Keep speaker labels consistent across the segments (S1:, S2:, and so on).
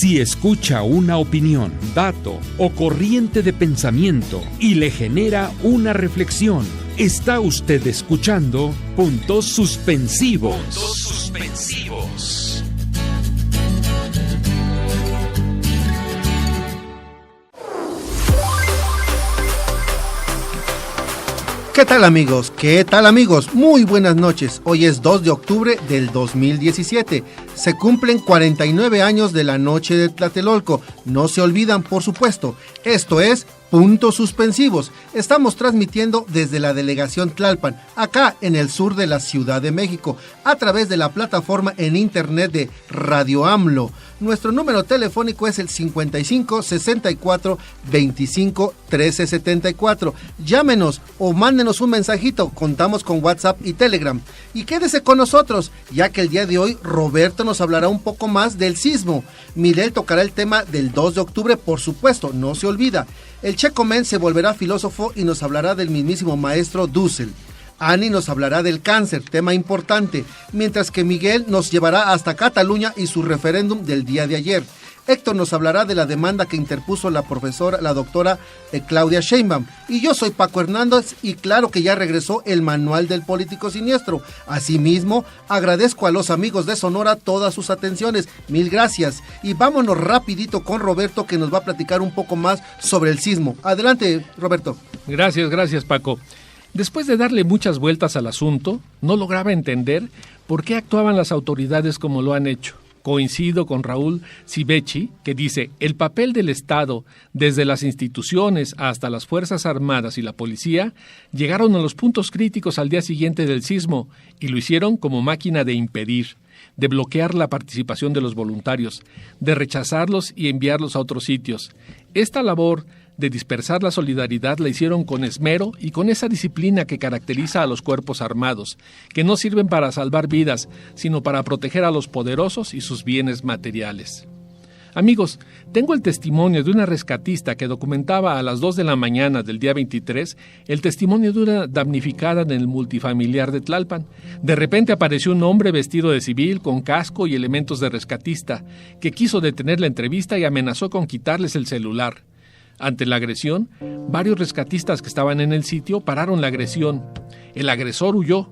S1: Si escucha una opinión, dato o corriente de pensamiento y le genera una reflexión, está usted escuchando Puntos Suspensivos. Puntos Suspensivos.
S2: ¿Qué tal amigos? ¿Qué tal amigos? Muy buenas noches. Hoy es 2 de octubre del 2017. Se cumplen 49 años de la noche de Tlatelolco. No se olvidan, por supuesto. Esto es Puntos Suspensivos. Estamos transmitiendo desde la delegación Tlalpan, acá en el sur de la Ciudad de México, a través de la plataforma en internet de Radio AMLO. Nuestro número telefónico es el 55 64 25 13 74. Llámenos o mándenos un mensajito. Contamos con WhatsApp y Telegram. Y quédese con nosotros, ya que el día de hoy Roberto nos hablará un poco más del sismo. Miguel tocará el tema del 2 de octubre, por supuesto, no se olvida. El Checo Men se volverá filósofo y nos hablará del mismísimo maestro Dussel. Ani nos hablará del cáncer, tema importante, mientras que Miguel nos llevará hasta Cataluña y su referéndum del día de ayer. Héctor nos hablará de la demanda que interpuso la doctora Claudia Sheinbaum. Y yo soy Paco Hernández y claro que ya regresó el manual del político siniestro. Asimismo, agradezco a los amigos de Sonora todas sus atenciones. Mil gracias. Y vámonos rapidito con Roberto, que nos va a platicar un poco más sobre el sismo. Adelante, Roberto.
S3: Gracias, Paco. Después de darle muchas vueltas al asunto, no lograba entender por qué actuaban las autoridades como lo han hecho. Coincido con Raúl Civechi, que dice: el papel del Estado, desde las instituciones hasta las Fuerzas Armadas y la policía, llegaron a los puntos críticos al día siguiente del sismo y lo hicieron como máquina de impedir, de bloquear la participación de los voluntarios, de rechazarlos y enviarlos a otros sitios. Esta labor de dispersar la solidaridad la hicieron con esmero y con esa disciplina que caracteriza a los cuerpos armados, que no sirven para salvar vidas, sino para proteger a los poderosos y sus bienes materiales. Amigos, tengo el testimonio de una rescatista que documentaba a las 2 de la mañana del día 23 el testimonio de una damnificada en el multifamiliar de Tlalpan. De repente apareció un hombre vestido de civil, con casco y elementos de rescatista, que quiso detener la entrevista y amenazó con quitarles el celular. Ante la agresión, varios rescatistas que estaban en el sitio pararon la agresión. El agresor huyó.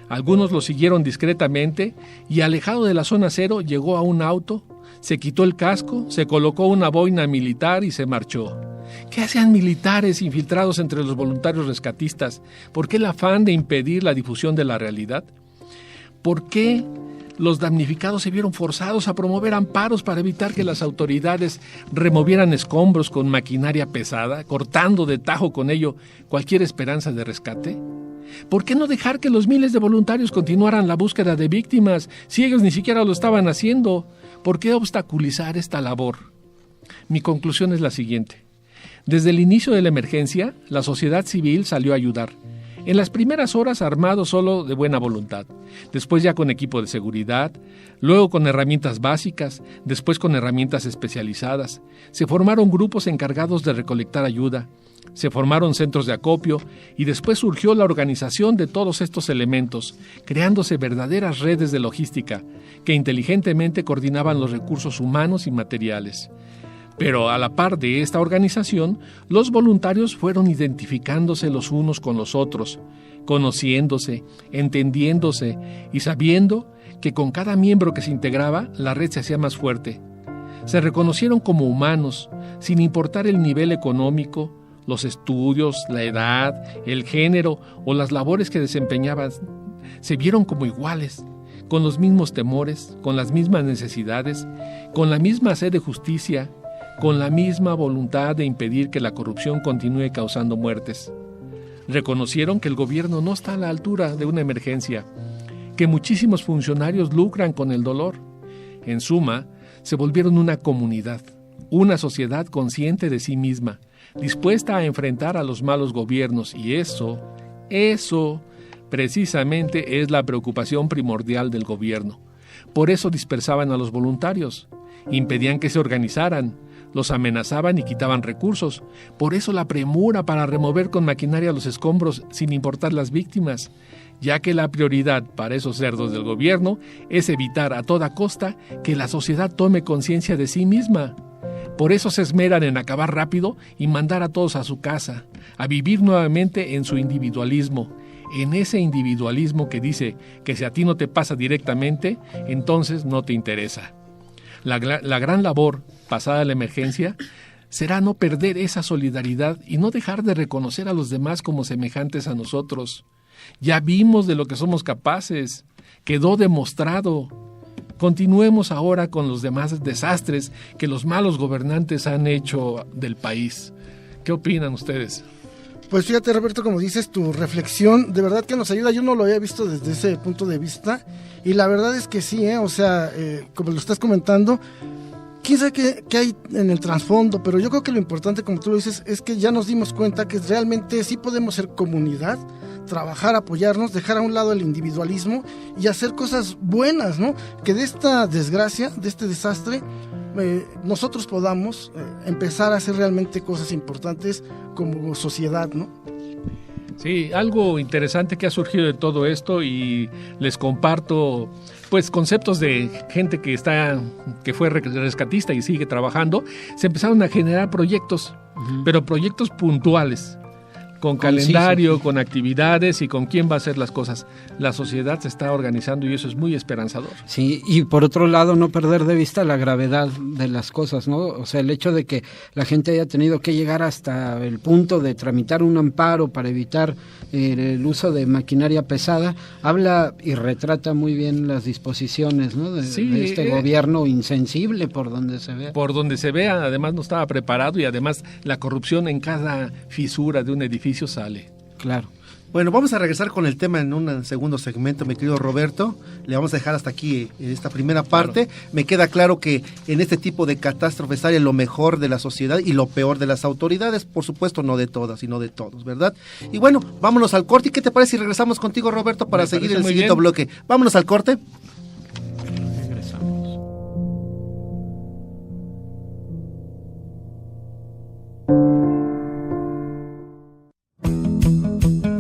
S3: Algunos lo siguieron discretamente y, alejado de la zona cero, llegó a un auto, se quitó el casco, se colocó una boina militar y se marchó. ¿Qué hacían militares infiltrados entre los voluntarios rescatistas? ¿Por qué el afán de impedir la difusión de la realidad? ¿Por qué los damnificados se vieron forzados a promover amparos para evitar que las autoridades removieran escombros con maquinaria pesada, cortando de tajo con ello cualquier esperanza de rescate? ¿Por qué no dejar que los miles de voluntarios continuaran la búsqueda de víctimas si ellos ni siquiera lo estaban haciendo? ¿Por qué obstaculizar esta labor? Mi conclusión es la siguiente. Desde el inicio de la emergencia, la sociedad civil salió a ayudar. En las primeras horas armados solo de buena voluntad, después ya con equipo de seguridad, luego con herramientas básicas, después con herramientas especializadas. Se formaron grupos encargados de recolectar ayuda, se formaron centros de acopio y después surgió la organización de todos estos elementos, creándose verdaderas redes de logística que inteligentemente coordinaban los recursos humanos y materiales. Pero a la par de esta organización, los voluntarios fueron identificándose los unos con los otros, conociéndose, entendiéndose y sabiendo que con cada miembro que se integraba, la red se hacía más fuerte. Se reconocieron como humanos, sin importar el nivel económico, los estudios, la edad, el género o las labores que desempeñaban. Se vieron como iguales, con los mismos temores, con las mismas necesidades, con la misma sed de justicia, con la misma voluntad de impedir que la corrupción continúe causando muertes. Reconocieron que el gobierno no está a la altura de una emergencia, que muchísimos funcionarios lucran con el dolor. En suma, se volvieron una comunidad, una sociedad consciente de sí misma, dispuesta a enfrentar a los malos gobiernos, y eso precisamente es la preocupación primordial del gobierno. Por eso dispersaban a los voluntarios, impedían que se organizaran, Los amenazaban y quitaban recursos. Por eso la premura para remover con maquinaria los escombros sin importar las víctimas, ya que la prioridad para esos cerdos del gobierno es evitar a toda costa que la sociedad tome conciencia de sí misma. Por eso se esmeran en acabar rápido y mandar a todos a su casa, a vivir nuevamente en su individualismo, en ese individualismo que dice que si a ti no te pasa directamente, entonces no te interesa. La gran labor, pasada la emergencia, será no perder esa solidaridad y no dejar de reconocer a los demás como semejantes a nosotros. Ya vimos de lo que somos capaces, quedó demostrado. Continuemos ahora con los demás desastres que los malos gobernantes han hecho del país. ¿Qué opinan ustedes?
S4: Pues fíjate, Roberto, como dices, tu reflexión de verdad que nos ayuda. Yo no lo había visto desde ese punto de vista y la verdad es que sí, o sea, como lo estás comentando, quién sabe qué hay en el trasfondo, pero yo creo que lo importante, como tú lo dices, es que ya nos dimos cuenta que realmente sí podemos ser comunidad, trabajar, apoyarnos, dejar a un lado el individualismo y hacer cosas buenas, ¿no? Que de esta desgracia, de este desastre, nosotros podamos empezar a hacer realmente cosas importantes como sociedad, ¿no?
S3: Sí, algo interesante que ha surgido de todo esto y les comparto pues conceptos de gente que fue rescatista y sigue trabajando. Se empezaron a generar proyectos, pero proyectos puntuales, con calendario, con actividades y con quién va a hacer las cosas. La sociedad se está organizando y eso es muy esperanzador.
S5: Sí, y por otro lado, no perder de vista la gravedad de las cosas, ¿no? O sea, el hecho de que la gente haya tenido que llegar hasta el punto de tramitar un amparo para evitar el uso de maquinaria pesada, habla y retrata muy bien las disposiciones, ¿no? de este gobierno insensible por donde se vea. Por donde se vea, además no estaba preparado y además la corrupción en cada fisura de un edificio sale. Claro.
S2: Bueno, vamos a regresar con el tema en un segundo segmento, mi querido Roberto. Le vamos a dejar hasta aquí esta primera parte. Claro. Me queda claro que en este tipo de catástrofes sale lo mejor de la sociedad y lo peor de las autoridades. Por supuesto, no de todas, sino de todos, ¿verdad? Y bueno, vámonos al corte. ¿Y qué te parece si regresamos contigo, Roberto, para seguir el siguiente bloque? Vámonos al corte.
S5: Regresamos.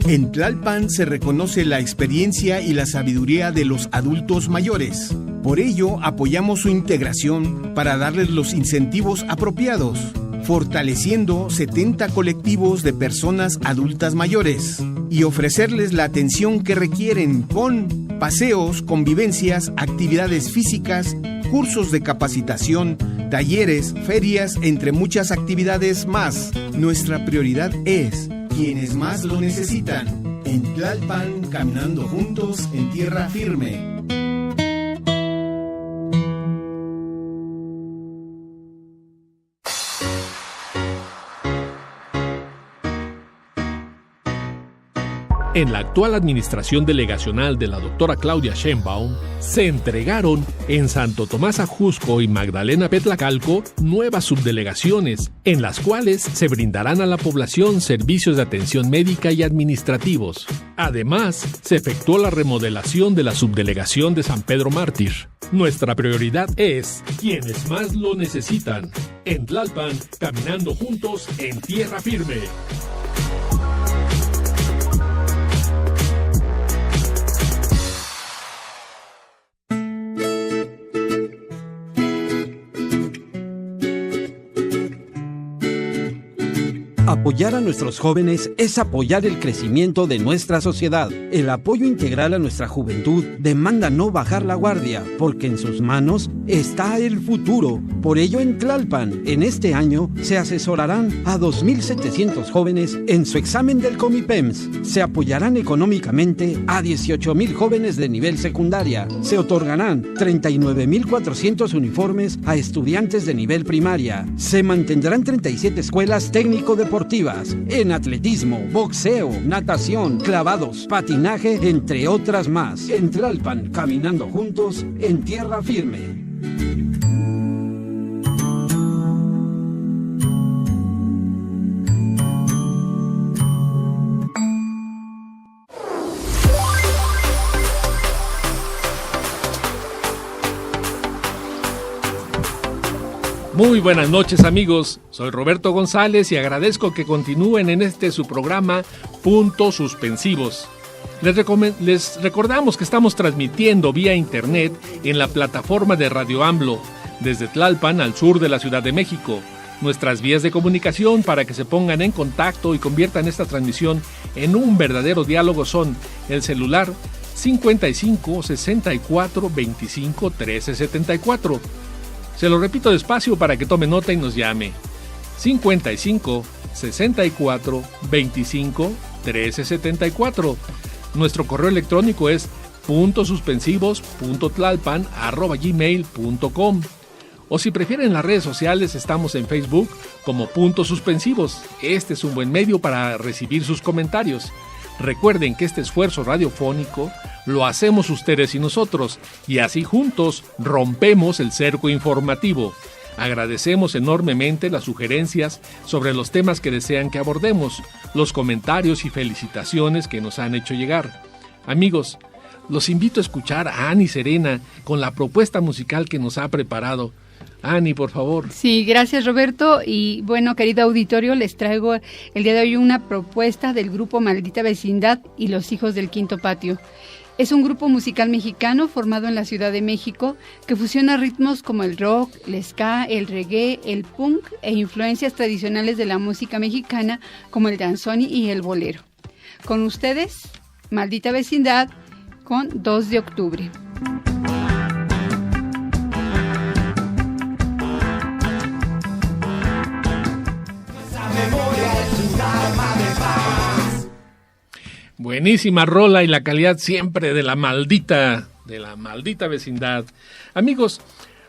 S6: En Tlalpan se reconoce la experiencia y la sabiduría de los adultos mayores. Por ello, apoyamos su integración para darles los incentivos apropiados, fortaleciendo 70 colectivos de personas adultas mayores y ofrecerles la atención que requieren con paseos, convivencias, actividades físicas, cursos de capacitación, talleres, ferias, entre muchas actividades más. Nuestra prioridad es quienes más lo necesitan. En Tlalpan, caminando juntos en tierra firme.
S3: En la actual administración delegacional de la doctora Claudia Sheinbaum, se entregaron en Santo Tomás Ajusco y Magdalena Petlacalco nuevas subdelegaciones, en las cuales se brindarán a la población servicios de atención médica y administrativos. Además, se efectuó la remodelación de la subdelegación de San Pedro Mártir. Nuestra prioridad es quienes más lo necesitan. En Tlalpan, caminando juntos en tierra firme.
S7: Apoyar a nuestros jóvenes es apoyar el crecimiento de nuestra sociedad. El apoyo integral a nuestra juventud demanda no bajar la guardia, porque en sus manos está el futuro. Por ello, en Tlalpan, en este año, se asesorarán a 2.700 jóvenes en su examen del Comipems. Se apoyarán económicamente a 18.000 jóvenes de nivel secundaria. Se otorgarán 39.400 uniformes a estudiantes de nivel primaria. Se mantendrán 37 escuelas técnico-deportivas en atletismo, boxeo, natación, clavados, patinaje, entre otras más. En Tlalpan, caminando juntos en tierra firme.
S3: Muy buenas noches, amigos. Soy Roberto González y agradezco que continúen en su programa Puntos Suspensivos. Les recordamos que estamos transmitiendo vía internet en la plataforma de Radio AMLO, desde Tlalpan al sur de la Ciudad de México. Nuestras vías de comunicación para que se pongan en contacto y conviertan esta transmisión en un verdadero diálogo son el celular 55 64 25 13 74. Se lo repito despacio para que tome nota y nos llame. 55 64 25 13 74. Nuestro correo electrónico es puntosuspensivos.tlalpan@gmail.com. O si prefieren las redes sociales, estamos en Facebook como Puntos Suspensivos. Este es un buen medio para recibir sus comentarios. Recuerden que este esfuerzo radiofónico lo hacemos ustedes y nosotros, y así juntos rompemos el cerco informativo. Agradecemos enormemente las sugerencias sobre los temas que desean que abordemos, los comentarios y felicitaciones que nos han hecho llegar. Amigos, los invito a escuchar a Ani Serena con la propuesta musical que nos ha preparado. Ani, por favor.
S8: Sí, gracias, Roberto. Y bueno, querido auditorio, les traigo el día de hoy una propuesta del grupo Maldita Vecindad y los Hijos del Quinto Patio. Es un grupo musical mexicano formado en la Ciudad de México que fusiona ritmos como el rock, el ska, el reggae, el punk e influencias tradicionales de la música mexicana como el danzón y el bolero. Con ustedes, Maldita Vecindad con 2 de octubre.
S3: Buenísima rola y la calidad siempre de la maldita vecindad. Amigos,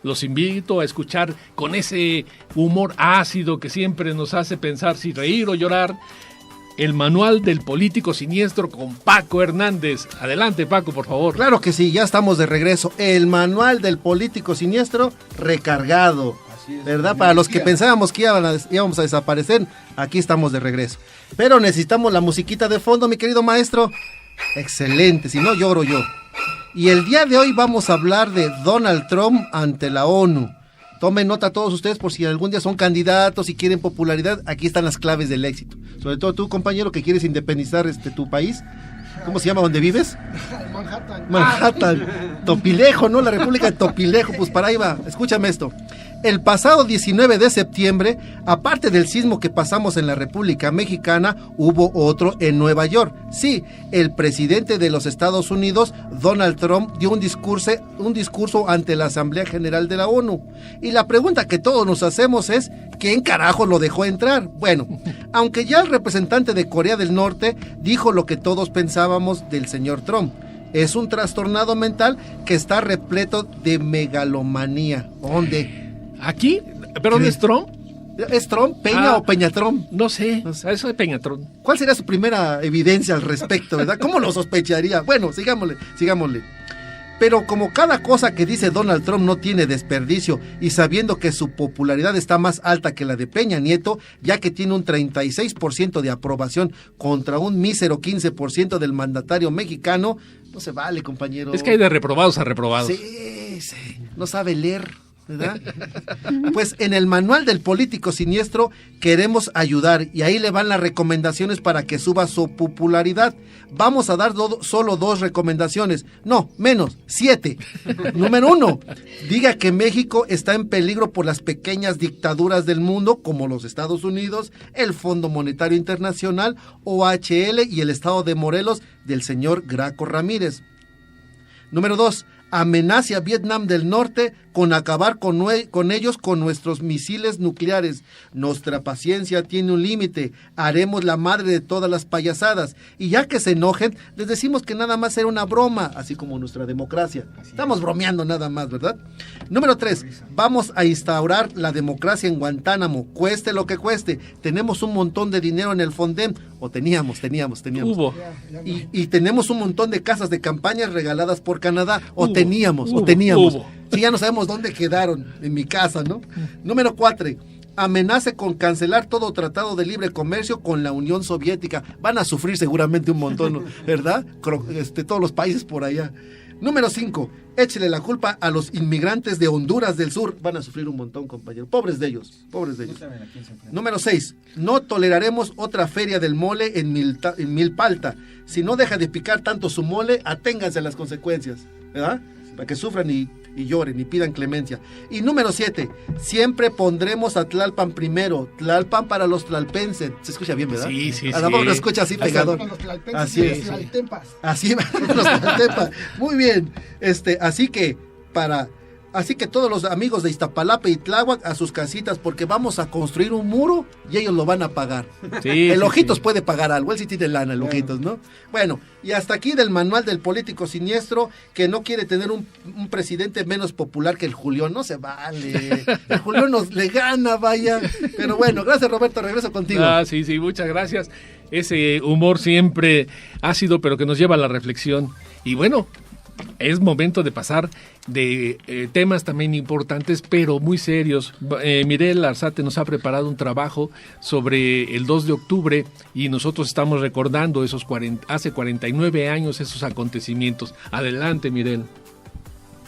S3: los invito a escuchar con ese humor ácido que siempre nos hace pensar si reír o llorar, el manual del político siniestro con Paco Hernández. Adelante, Paco, por favor.
S2: Claro que sí, ya estamos de regreso. El manual del político siniestro recargado. ¿Verdad? Para los que pensábamos que íbamos a desaparecer, aquí estamos de regreso. Pero necesitamos la musiquita de fondo, mi querido maestro. Excelente, si no lloro yo. Y el día de hoy vamos a hablar de Donald Trump ante la ONU. Tomen nota todos ustedes por si algún día son candidatos y quieren popularidad. Aquí están las claves del éxito. Sobre todo tú, compañero, que quieres independizar tu país. ¿Cómo se llama donde vives? Manhattan. Topilejo, ¿no? La República de Topilejo. Pues para ahí va. Escúchame esto. El pasado 19 de septiembre, aparte del sismo que pasamos en la República Mexicana, hubo otro en Nueva York. Sí, el presidente de los Estados Unidos, Donald Trump, dio un discurso ante la Asamblea General de la ONU. Y la pregunta que todos nos hacemos es, ¿quién carajo lo dejó entrar? Bueno, aunque ya el representante de Corea del Norte dijo lo que todos pensábamos del señor Trump. Es un trastornado mental que está repleto de megalomanía. ¿Dónde?
S3: ¿Aquí? ¿Pero dónde es Trump?
S2: ¿Es Trump? ¿Peña o Peñatrón?
S3: No sé, eso es Peñatrón.
S2: ¿Cuál sería su primera evidencia al respecto, verdad? ¿Cómo lo sospecharía? Bueno, sigámosle. Pero como cada cosa que dice Donald Trump no tiene desperdicio, y sabiendo que su popularidad está más alta que la de Peña Nieto, ya que tiene un 36% de aprobación contra un mísero 15% del mandatario mexicano, no se vale, compañero.
S3: Es que hay de reprobados a reprobados.
S2: Sí, no sabe leer, ¿verdad? Pues en el manual del político siniestro queremos ayudar, y ahí le van las recomendaciones para que suba su popularidad. Vamos a dar solo 2 recomendaciones, no, menos, 7. Número 1, diga que México está en peligro por las pequeñas dictaduras del mundo, como los Estados Unidos, el Fondo Monetario Internacional, OHL y el Estado de Morelos del señor Graco Ramírez. Número 2, amenace a Vietnam del Norte con acabar con ellos con nuestros misiles nucleares. Nuestra paciencia tiene un límite, haremos la madre de todas las payasadas, y ya que se enojen, les decimos que nada más era una broma, así como nuestra democracia. Estamos bromeando nada más, ¿verdad? Número 3, vamos a instaurar la democracia en Guantánamo, cueste lo que cueste. Tenemos un montón de dinero en el Fondem, o teníamos.
S3: Hubo.
S2: Y tenemos un montón de casas de campaña regaladas por Canadá, teníamos.
S3: Hubo.
S2: Sí, ya no sabemos dónde quedaron, en mi casa, ¿no? Número 4, amenace con cancelar todo tratado de libre comercio con la Unión Soviética. Van a sufrir seguramente un montón, ¿verdad? Todos los países por allá. Número 5, échele la culpa a los inmigrantes de Honduras del Sur. Van a sufrir un montón, compañero. Pobres de ellos. Número 6, no toleraremos otra feria del mole en Milpalta. Si no deja de picar tanto su mole, aténganse a las consecuencias, ¿verdad? Para que sufran y lloren y pidan clemencia. Y número 7, siempre pondremos a Tlalpan primero. Tlalpan para los tlalpenses. Se escucha bien, ¿verdad?
S3: Sí.
S2: A la voz lo escucha así pegador. Así es. Así los tlaltempas. Muy bien. Así que todos los amigos de Iztapalapa y Tláhuac a sus casitas, porque vamos a construir un muro y ellos lo van a pagar. El Ojitos puede pagar algo, él sí tiene lana, el Ojitos, ¿no? Bueno, y hasta aquí del manual del político siniestro que no quiere tener un presidente menos popular que el Julión. No se vale. El Julión le gana, vaya. Pero bueno, gracias, Roberto, regreso contigo.
S3: Sí, muchas gracias. Ese humor siempre ácido, pero que nos lleva a la reflexión. Y bueno, es momento de pasar de temas también importantes, pero muy serios. Mireya Arzate nos ha preparado un trabajo sobre el 2 de octubre y nosotros estamos recordando hace 49 años esos acontecimientos. Adelante, Mireya.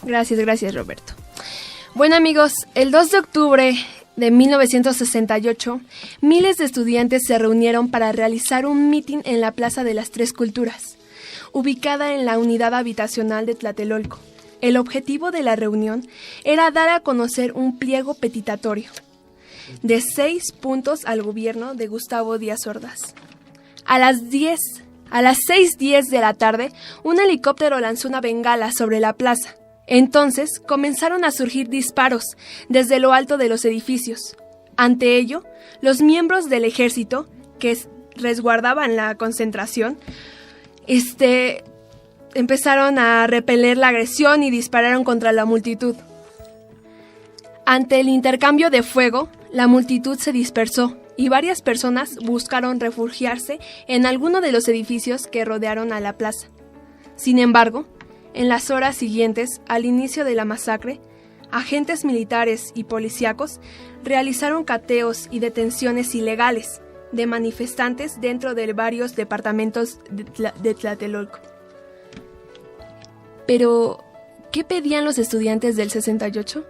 S9: Gracias, Roberto. Bueno, amigos, el 2 de octubre de 1968, miles de estudiantes se reunieron para realizar un mitin en la Plaza de las Tres Culturas, ubicada en la unidad habitacional de Tlatelolco. El objetivo de la reunión era dar a conocer un pliego petitatorio de 6 puntos al gobierno de Gustavo Díaz Ordaz. A las 6:10 de la tarde, un helicóptero lanzó una bengala sobre la plaza. Entonces comenzaron a surgir disparos desde lo alto de los edificios. Ante ello, los miembros del ejército que resguardaban la concentración empezaron a repeler la agresión y dispararon contra la multitud. Ante el intercambio de fuego, la multitud se dispersó y varias personas buscaron refugiarse en alguno de los edificios que rodearon a la plaza. Sin embargo, en las horas siguientes al inicio de la masacre, agentes militares y policíacos realizaron cateos y detenciones ilegales de manifestantes dentro de varios departamentos de Tlatelolco. Pero, ¿qué pedían los estudiantes del 68?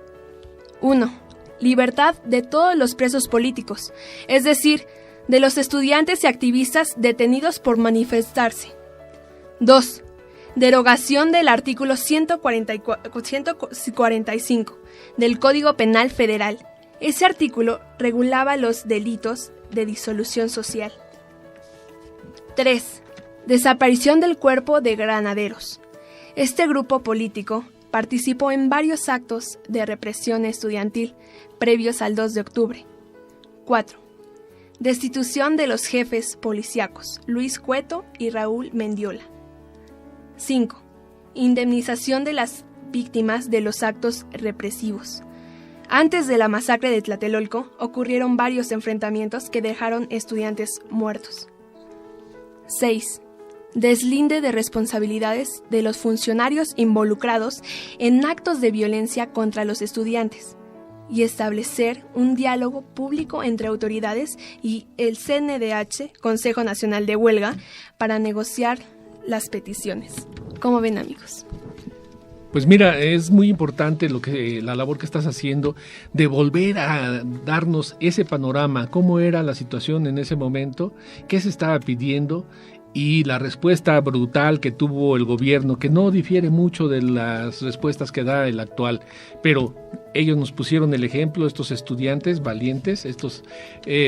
S9: 1. Libertad de todos los presos políticos, es decir, de los estudiantes y activistas detenidos por manifestarse. 2. Derogación del artículo 145 del Código Penal Federal. Ese artículo regulaba los delitos de disolución social. 3. Desaparición del cuerpo de granaderos. Este grupo político participó en varios actos de represión estudiantil previos al 2 de octubre. 4. Destitución de los jefes policíacos Luis Cueto y Raúl Mendiola. 5. Indemnización de las víctimas de los actos represivos. Antes de la masacre de Tlatelolco ocurrieron varios enfrentamientos que dejaron estudiantes muertos. 6. Deslinde de responsabilidades de los funcionarios involucrados en actos de violencia contra los estudiantes y establecer un diálogo público entre autoridades y el CNDH, Consejo Nacional de Huelga, para negociar las peticiones. ¿Cómo ven, amigos?
S3: Pues mira, es muy importante la labor que estás haciendo de volver a darnos ese panorama, cómo era la situación en ese momento, qué se estaba pidiendo y la respuesta brutal que tuvo el gobierno, que no difiere mucho de las respuestas que da el actual, pero ellos nos pusieron el ejemplo, estos estudiantes valientes, estas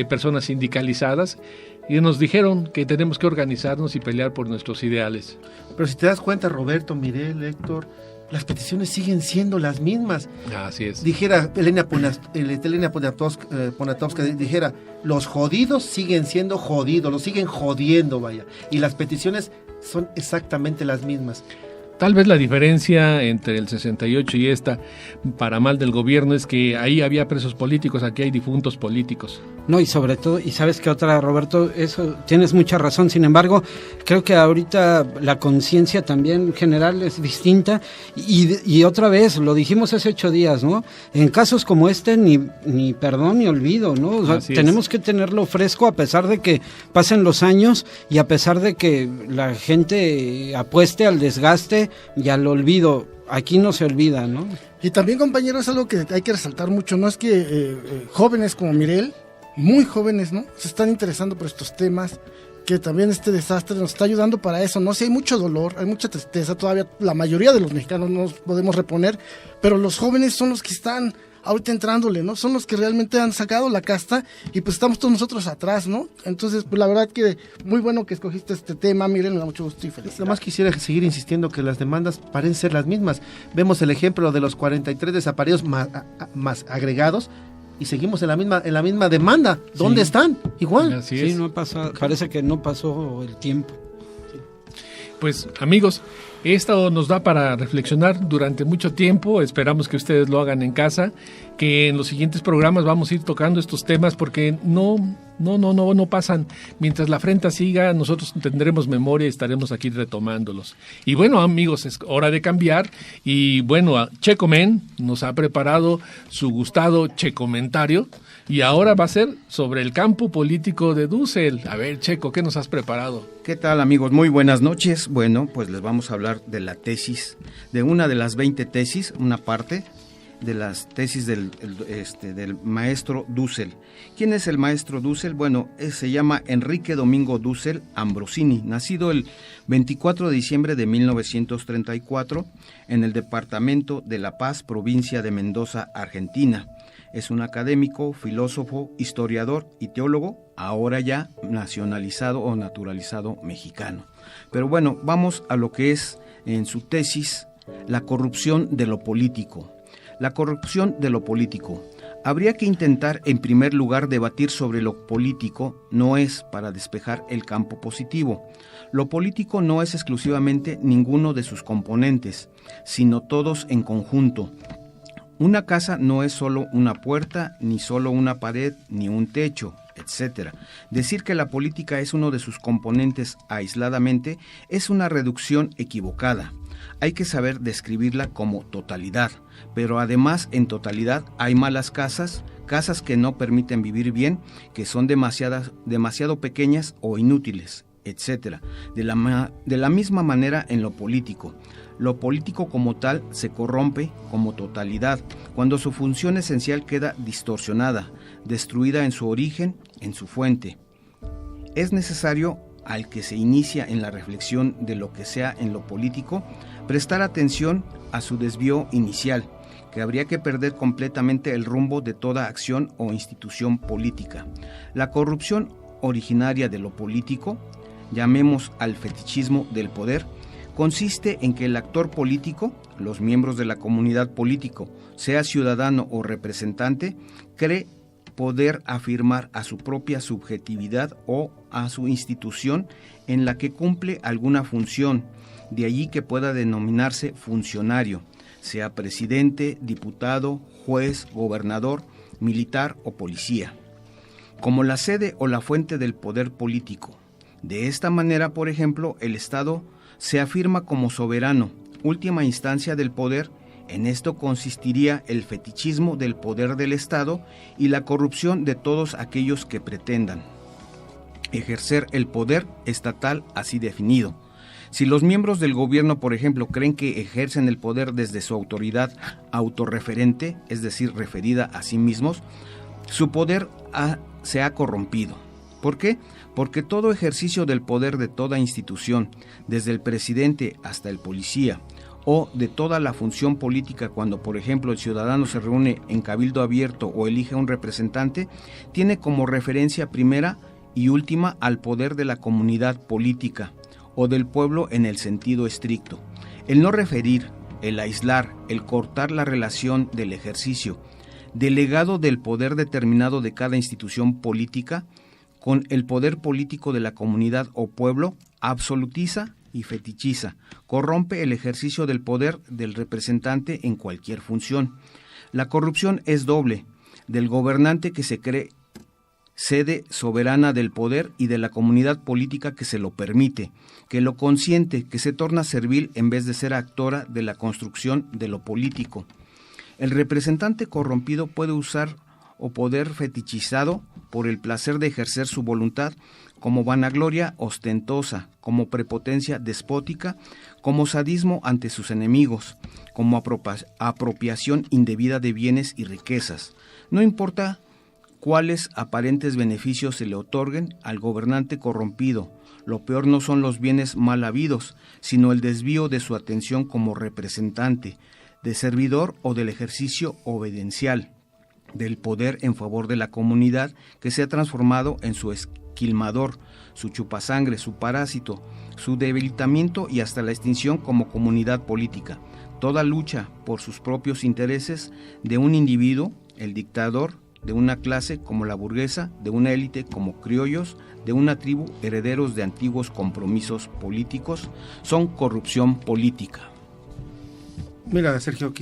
S3: personas sindicalizadas, y nos dijeron que tenemos que organizarnos y pelear por nuestros ideales.
S2: Pero si te das cuenta, Roberto, Mireya, Héctor, las peticiones siguen siendo las mismas.
S3: Así es.
S2: Dijera Elena Poniatowska, dijera, los jodidos siguen siendo jodidos, los siguen jodiendo, vaya. Y las peticiones son exactamente las mismas.
S3: Tal vez la diferencia entre el 68 y esta, para mal del gobierno, es que ahí había presos políticos, aquí hay difuntos políticos.
S5: No, y sobre todo, y sabes que otra, Roberto, eso tienes mucha razón. Sin embargo, creo que ahorita la conciencia también general es distinta y otra vez, lo dijimos hace 8 días, ¿no? En casos como este ni perdón ni olvido, ¿no? O sea, tenemos que tenerlo fresco a pesar de que pasen los años y a pesar de que la gente apueste al desgaste y al olvido. Aquí no se olvida, ¿no?
S4: Y también, compañeros, es algo que hay que resaltar mucho, ¿no? Es que jóvenes como Mirel, muy jóvenes, ¿no? Se están interesando por estos temas, que también este desastre nos está ayudando para eso, ¿no? Sí, hay mucho dolor, hay mucha tristeza, todavía la mayoría de los mexicanos no nos podemos reponer, pero los jóvenes son los que están ahorita entrándole, ¿no? Son los que realmente han sacado la casta y pues estamos todos nosotros atrás, ¿no? Entonces, pues la verdad que muy bueno que escogiste este tema, miren, me da mucho gusto y felicidad.
S2: Nada más quisiera seguir insistiendo que las demandas parecen ser las mismas. Vemos el ejemplo de los 43 desaparecidos más agregados y seguimos en la misma demanda. ¿Dónde están? Igual.
S3: Así es.
S5: Sí, no ha pasado, parece que no pasó el tiempo.
S3: Pues amigos, esto nos da para reflexionar durante mucho tiempo, esperamos que ustedes lo hagan en casa, que en los siguientes programas vamos a ir tocando estos temas porque no pasan. Mientras la afrenta siga, nosotros tendremos memoria y estaremos aquí retomándolos. Y bueno, amigos, es hora de cambiar y bueno, Checomen nos ha preparado su gustado Checomentario y ahora va a ser sobre el campo político de Dussel. A ver, Checo, ¿qué nos has preparado?
S10: ¿Qué tal, amigos? Muy buenas noches. Bueno, pues les vamos a hablar de la tesis, de una de las 20 tesis, una parte de las tesis del maestro Dussel. ¿Quién es el maestro Dussel? Bueno, se llama Enrique Domingo Dussel Ambrosini, nacido el 24 de diciembre de 1934 en el departamento de La Paz, provincia de Mendoza, Argentina. Es un académico, filósofo, historiador y teólogo, ahora ya nacionalizado o naturalizado mexicano. Pero bueno, vamos a lo que es en su tesis, la corrupción de lo político. La corrupción de lo político. Habría que intentar, en primer lugar, debatir sobre lo político, no es para despejar el campo positivo. Lo político no es exclusivamente ninguno de sus componentes, sino todos en conjunto. Una casa no es solo una puerta, ni solo una pared, ni un techo, etc. Decir que la política es uno de sus componentes aisladamente es una reducción equivocada. Hay que saber describirla como totalidad, pero además en totalidad hay malas casas, casas que no permiten vivir bien, que son demasiado pequeñas o inútiles, etc. De la misma manera en lo político. Lo político como tal se corrompe como totalidad, cuando su función esencial queda distorsionada, destruida en su origen, en su fuente. Es necesario, al que se inicia en la reflexión de lo que sea en lo político, prestar atención a su desvío inicial, que habría que perder completamente el rumbo de toda acción o institución política. La corrupción originaria de lo político, llamemos al fetichismo del poder, consiste en que el actor político, los miembros de la comunidad político, sea ciudadano o representante, cree poder afirmar a su propia subjetividad o a su institución en la que cumple alguna función, de allí que pueda denominarse funcionario, sea presidente, diputado, juez, gobernador, militar o policía, como la sede o la fuente del poder político. De esta manera, por ejemplo, el Estado se afirma como soberano, última instancia del poder. En esto consistiría el fetichismo del poder del Estado y la corrupción de todos aquellos que pretendan ejercer el poder estatal así definido. Si los miembros del gobierno, por ejemplo, creen que ejercen el poder desde su autoridad autorreferente, es decir, referida a sí mismos, su poder se ha corrompido. ¿Por qué? Porque todo ejercicio del poder de toda institución, desde el presidente hasta el policía, o de toda la función política cuando, por ejemplo, el ciudadano se reúne en cabildo abierto o elige a un representante, tiene como referencia primera y última al poder de la comunidad política o del pueblo en el sentido estricto. El no referir, el aislar, el cortar la relación del ejercicio delegado del poder determinado de cada institución política con el poder político de la comunidad o pueblo, absolutiza y fetichiza, corrompe el ejercicio del poder del representante en cualquier función. La corrupción es doble, del gobernante que se cree sede soberana del poder y de la comunidad política que se lo permite, que lo consiente, que se torna servil en vez de ser actora de la construcción de lo político. El representante corrompido puede usar o poder fetichizado por el placer de ejercer su voluntad como vanagloria ostentosa, como prepotencia despótica, como sadismo ante sus enemigos, como apropiación indebida de bienes y riquezas. No importa cuáles aparentes beneficios se le otorguen al gobernante corrompido, lo peor no son los bienes mal habidos, sino el desvío de su atención como representante, de servidor o del ejercicio obediencial del poder en favor de la comunidad que se ha transformado en su esquilmador, su chupasangre, su parásito, su debilitamiento y hasta la extinción como comunidad política. Toda lucha por sus propios intereses de un individuo, el dictador, de una clase como la burguesa, de una élite como criollos, de una tribu herederos de antiguos compromisos políticos, son corrupción política.
S2: Mira, Sergio,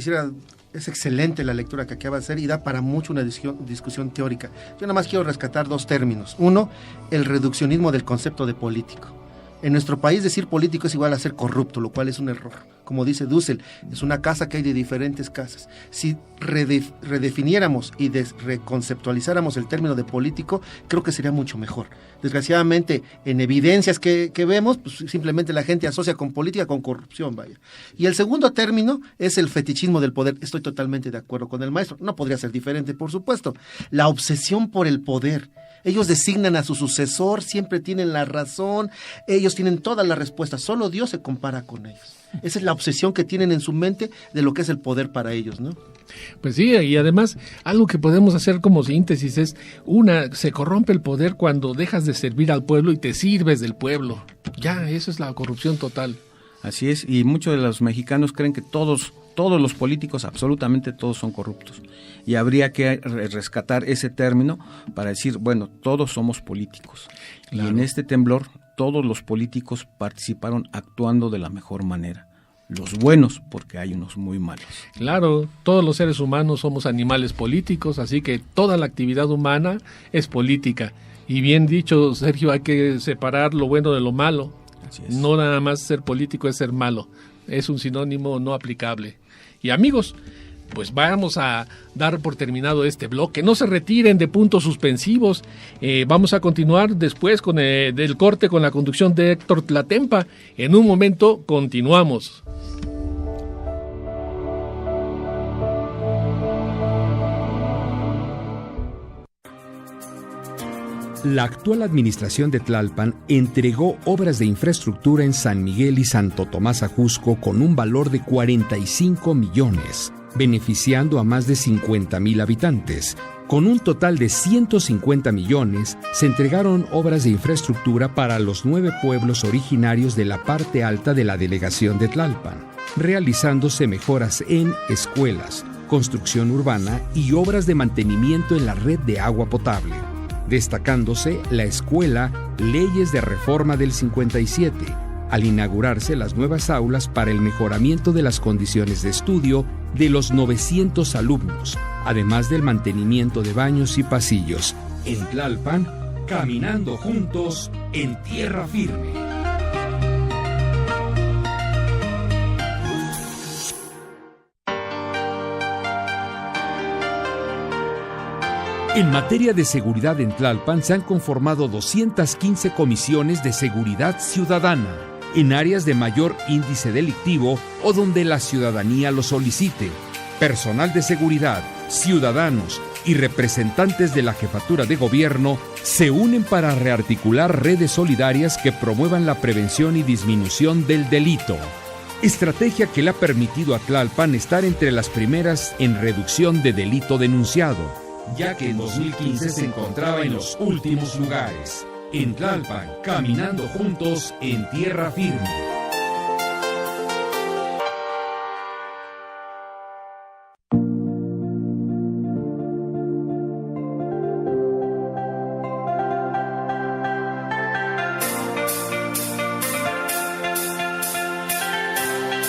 S2: es excelente la lectura que acaba de hacer y da para mucho una discusión teórica. Yo nada más quiero rescatar dos términos. Uno, el reduccionismo del concepto de político. En nuestro país decir político es igual a ser corrupto, lo cual es un error. Como dice Dussel, es una casa que hay de diferentes casas. Si redefiniéramos y reconceptualizáramos el término de político, creo que sería mucho mejor. Desgraciadamente, en evidencias que vemos, pues simplemente la gente asocia con política con corrupción, vaya. Y el segundo término es el fetichismo del poder. Estoy totalmente de acuerdo con el maestro. No podría ser diferente, por supuesto. La obsesión por el poder. Ellos designan a su sucesor, siempre tienen la razón, ellos tienen todas las respuestas, solo Dios se compara con ellos. Esa es la obsesión que tienen en su mente de lo que es el poder para ellos, ¿no?
S3: Pues sí, y además algo que podemos hacer como síntesis es, se corrompe el poder cuando dejas de servir al pueblo y te sirves del pueblo. Ya, eso es la corrupción total.
S10: Así es, y muchos de los mexicanos creen que todos los políticos, absolutamente todos son corruptos. Y habría que rescatar ese término para decir, bueno, todos somos políticos. Claro. Y en este temblor, todos los políticos participaron actuando de la mejor manera. Los buenos, porque hay unos muy malos.
S3: Claro, todos los seres humanos somos animales políticos, así que toda la actividad humana es política. Y bien dicho, Sergio, hay que separar lo bueno de lo malo.
S10: Así es.
S3: No nada más ser político es ser malo. Es un sinónimo no aplicable. Y amigos, pues vamos a dar por terminado este bloque. No se retiren de puntos suspensivos. Vamos a continuar después con del corte con la conducción de Héctor Tlatempa. En un momento continuamos.
S1: La actual administración de Tlalpan entregó obras de infraestructura en San Miguel y Santo Tomás Ajusco con un valor de 45 millones, beneficiando a más de 50,000 habitantes. Con un total de 150 millones, se entregaron obras de infraestructura para los 9 pueblos originarios de la parte alta de la delegación de Tlalpan, realizándose mejoras en escuelas, construcción urbana y obras de mantenimiento en la red de agua potable, destacándose la escuela Leyes de Reforma del 57, al inaugurarse las nuevas aulas para el mejoramiento de las condiciones de estudio de los 900 alumnos, además del mantenimiento de baños y pasillos. En Tlalpan, caminando juntos en tierra firme. En materia de seguridad en Tlalpan se han conformado 215 comisiones de seguridad ciudadana en áreas de mayor índice delictivo o donde la ciudadanía lo solicite. Personal de seguridad, ciudadanos y representantes de la jefatura de gobierno se unen para rearticular redes solidarias que promuevan la prevención y disminución del delito. Estrategia que le ha permitido a Tlalpan estar entre las primeras en reducción de delito denunciado, ya que en 2015 se encontraba en los últimos lugares. En Tlalpan, caminando juntos en tierra firme.